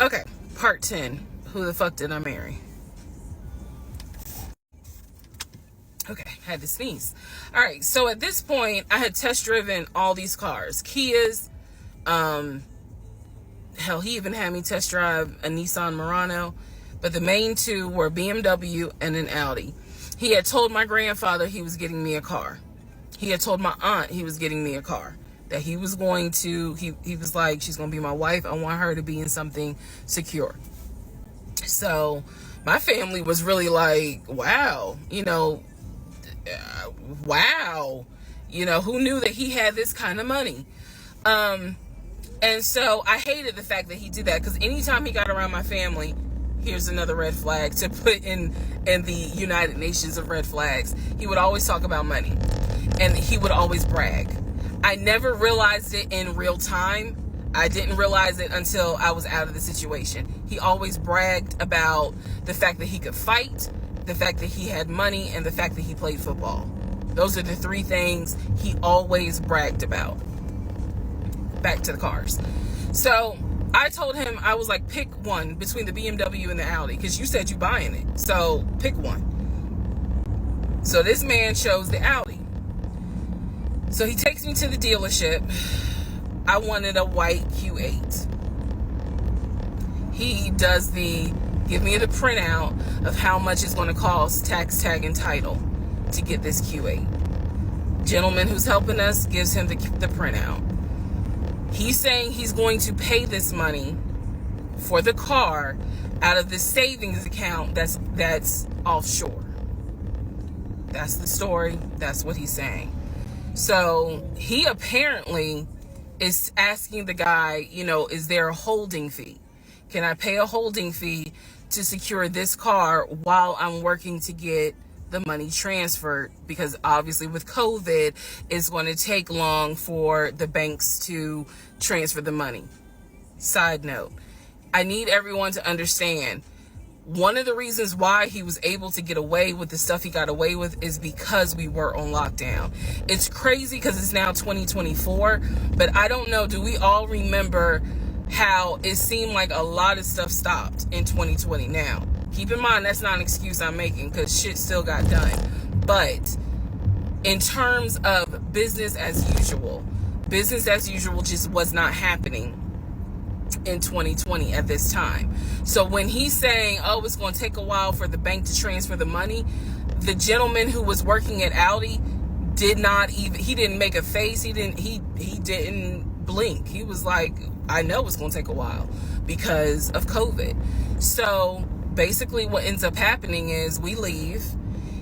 Speaker 2: Okay, part 10. Who the fuck did I marry? Okay, had to sneeze. All right, so at this point, I had test driven all these cars. Kias, hell, he even had me test drive a Nissan Murano, but the main two were BMW and an Audi. He had told my grandfather he was getting me a car. He had told my aunt he was getting me a car. That he was going to, he was like, she's going to be my wife. I want her to be in something secure. So my family was really like, wow, wow, who knew that he had this kind of money? And so I hated the fact that he did that, because anytime he got around my family, here's another red flag to put in the United Nations of red flags, he would always talk about money, and he would always brag. I never realized it in real time. I didn't realize it until I was out of the situation. He always bragged about the fact that he could fight, the fact that he had money, and the fact that he played football. Those are the three things he always bragged about. Back to the cars. So I told him, I was like, pick one between the BMW and the Audi, because you said you buying it. So pick one. So this man chose the Audi. So he takes me to the dealership. I wanted a white Q8. He does give me the printout of how much it's going to cost, tax, tag, and title, to get this Q8. Gentleman who's helping us gives him the printout. He's saying he's going to pay this money for the car out of the savings account that's offshore. That's the story. That's what he's saying. So he apparently is asking the guy, is there a holding fee? Can I pay a holding fee to secure this car while I'm working to get the money transferred? Because obviously with COVID, it's going to take long for the banks to transfer the money. Side note, I need everyone to understand, one of the reasons why he was able to get away with the stuff he got away with is because we were on lockdown. It's crazy because it's now 2024, but I don't know, do we all remember how it seemed like a lot of stuff stopped in 2020? Now, keep in mind, that's not an excuse I'm making, because shit still got done. But in terms of business as usual just was not happening in 2020 at this time. So when he's saying, oh, it's going to take a while for the bank to transfer the money, the gentleman who was working at Audi didn't make a face. He didn't blink. He was like, I know it's going to take a while because of COVID. So basically what ends up happening is we leave.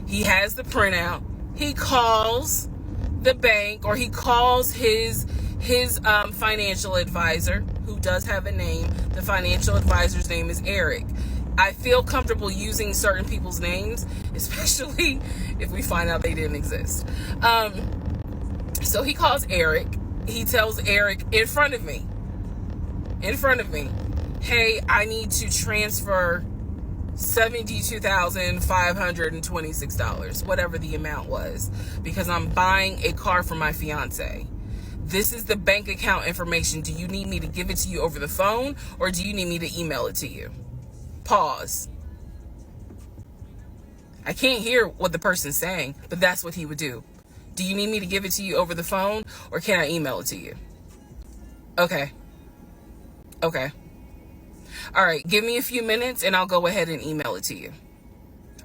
Speaker 2: He has the printout. He calls the bank, or he calls his financial advisor, who does have a name. The financial advisor's name is Eric. I feel comfortable using certain people's names, especially if we find out they didn't exist. So he calls Eric. He tells Eric in front of me, hey, I need to transfer $72,526, whatever the amount was, because I'm buying a car for my fiance. This is the bank account information. Do you need me to give it to you over the phone, or do you need me to email it to you? Pause. I can't hear what the person's saying, but that's what he would do. Do you need me to give it to you over the phone, or can I email it to you? Okay. Okay. All right. Give me a few minutes and I'll go ahead and email it to you.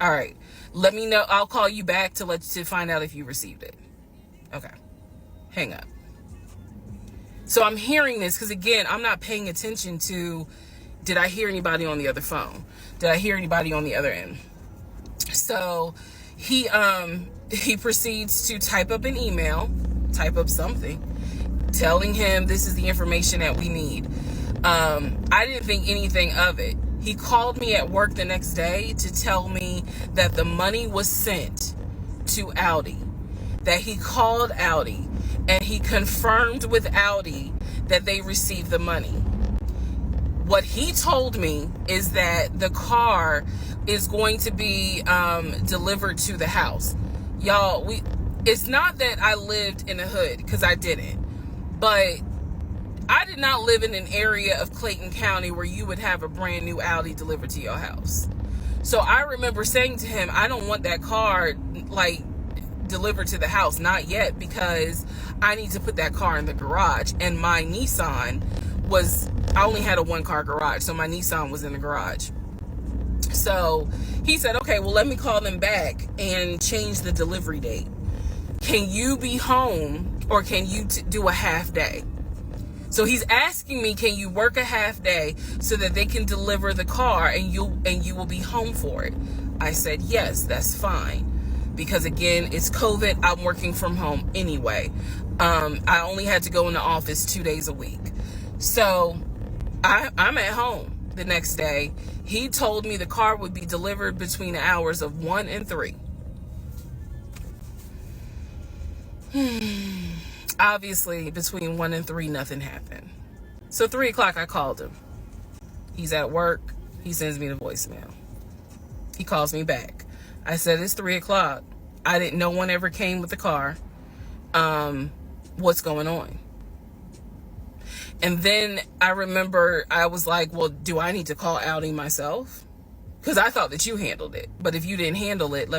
Speaker 2: All right. Let me know. I'll call you back to find out if you received it. Okay. Hang up. So I'm hearing this because, again, I'm not paying attention to, did I hear anybody on the other phone? Did I hear anybody on the other end? So he proceeds to type up an email, type up something, telling him this is the information that we need. I didn't think anything of it. He called me at work the next day to tell me that the money was sent to Audi, that he called Audi and he confirmed with Audi that they received the money. What he told me is that the car is going to be delivered to the house. Y'all, it's not that I lived in the hood, because I didn't, but I did not live in an area of Clayton County where you would have a brand new Audi delivered to your house. So I remember saying to him, I don't want that car like delivered to the house, not yet, because I need to put that car in the garage. And my Nissan I only had a 1-car garage, so my Nissan was in the garage. So he said, okay, well, let me call them back and change the delivery date. Can you be home, or can you do a half day? So he's asking me, can you work a half day so that they can deliver the car and you will be home for it? I said, yes, that's fine. Because again, it's COVID. I'm working from home anyway. I only had to go in the office 2 days a week. So I'm at home the next day. He told me the car would be delivered between the hours of 1 and 3. Obviously, between 1 and 3, nothing happened. So 3 o'clock, I called him. He's at work. He sends me the voicemail. He calls me back. I said, it's 3 o'clock. No one ever came with the car. What's going on? And then I remember I was like, well, do I need to call Audi myself? Because I thought that you handled it. But if you didn't handle it,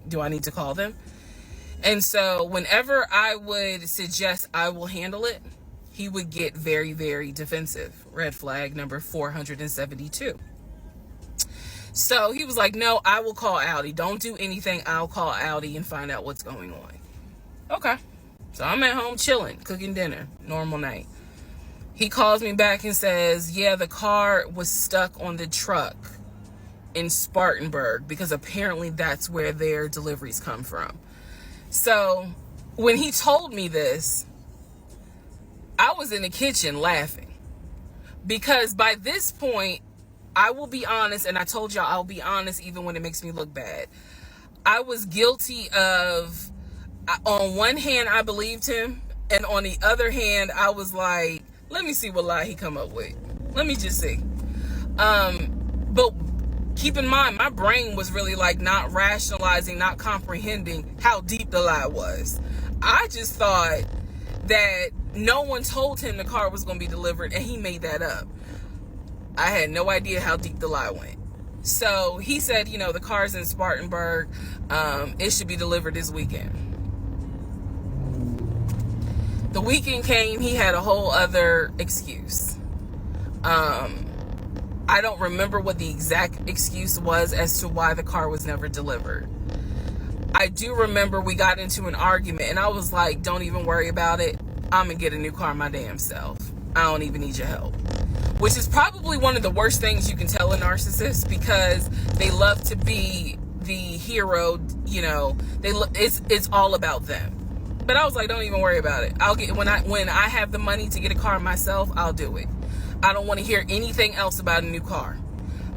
Speaker 2: do I need to call them? And so whenever I would suggest I will handle it, he would get very, very defensive. Red flag number 472. So he was like, no, I will call Audi. Don't do anything. I'll call Audi and find out what's going on. Okay. So I'm at home chilling, cooking dinner, normal night. He calls me back and says, yeah, the car was stuck on the truck in Spartanburg, because apparently that's where their deliveries come from. So when he told me this, I was in the kitchen laughing, because by this point, I will be honest, and I told y'all I'll be honest even when it makes me look bad. I was guilty of, on one hand, I believed him, and on the other hand, I was like, let me see what lie he come up with. Let me just see. But keep in mind, my brain was really like not rationalizing, not comprehending how deep the lie was. I just thought that no one told him the car was going to be delivered, and he made that up. I had no idea how deep the lie went. So he said, the car's in Spartanburg. It should be delivered this weekend. The weekend came, he had a whole other excuse. I don't remember what the exact excuse was as to why the car was never delivered. I do remember we got into an argument, and I was like, don't even worry about it. I'm going to get a new car my damn self. I don't even need your help. Which is probably one of the worst things you can tell a narcissist, because they love to be the hero, it's all about them. But I was like, don't even worry about it. When I have the money to get a car myself, I'll do it. I don't want to hear anything else about a new car.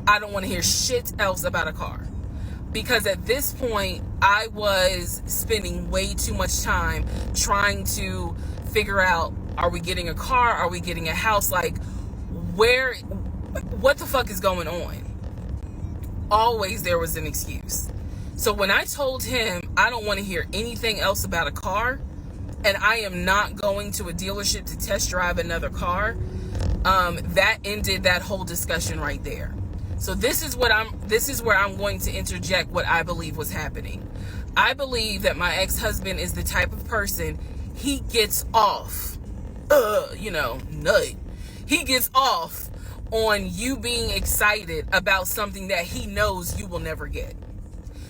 Speaker 2: I don't want to hear shit else about a car. Because at this point, I was spending way too much time trying to figure out, are we getting a car? Are we getting a house? Like, what the fuck is going on? Always there was an excuse. So when I told him I don't want to hear anything else about a car, and I am not going to a dealership to test drive another car, that ended that whole discussion right there. So this is where I'm going to interject what I believe was happening. I believe that my ex-husband is the type of person, he gets off, nut. He gets off on you being excited about something that he knows you will never get.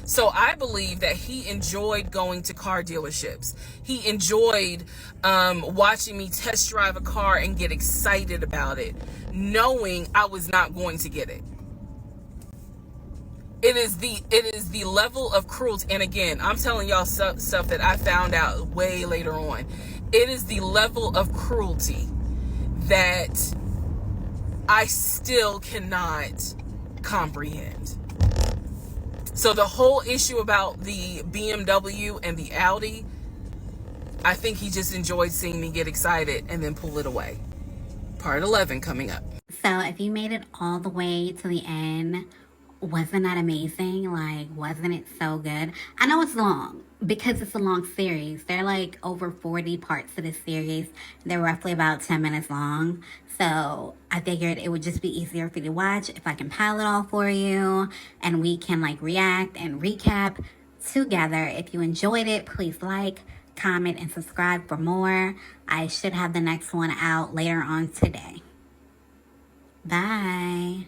Speaker 2: So I believe that he enjoyed going to car dealerships. He enjoyed watching me test drive a car and get excited about it, knowing I was not going to get it. It is the level of cruelty. And again, I'm telling y'all stuff that I found out way later on. It is the level of cruelty that I still cannot comprehend. So the whole issue about the BMW and the Audi, I think he just enjoyed seeing me get excited and then pull it away. Part 11 coming up.
Speaker 1: So if you made it all the way to the end, wasn't that amazing? Like, wasn't it so good? I know it's long because it's a long series. There are like over 40 parts to this series. They're roughly about 10 minutes long. So I figured it would just be easier for you to watch if I compile it all for you and we can like react and recap together. If you enjoyed it, please like, comment, and subscribe for more. I should have the next one out later on today. Bye.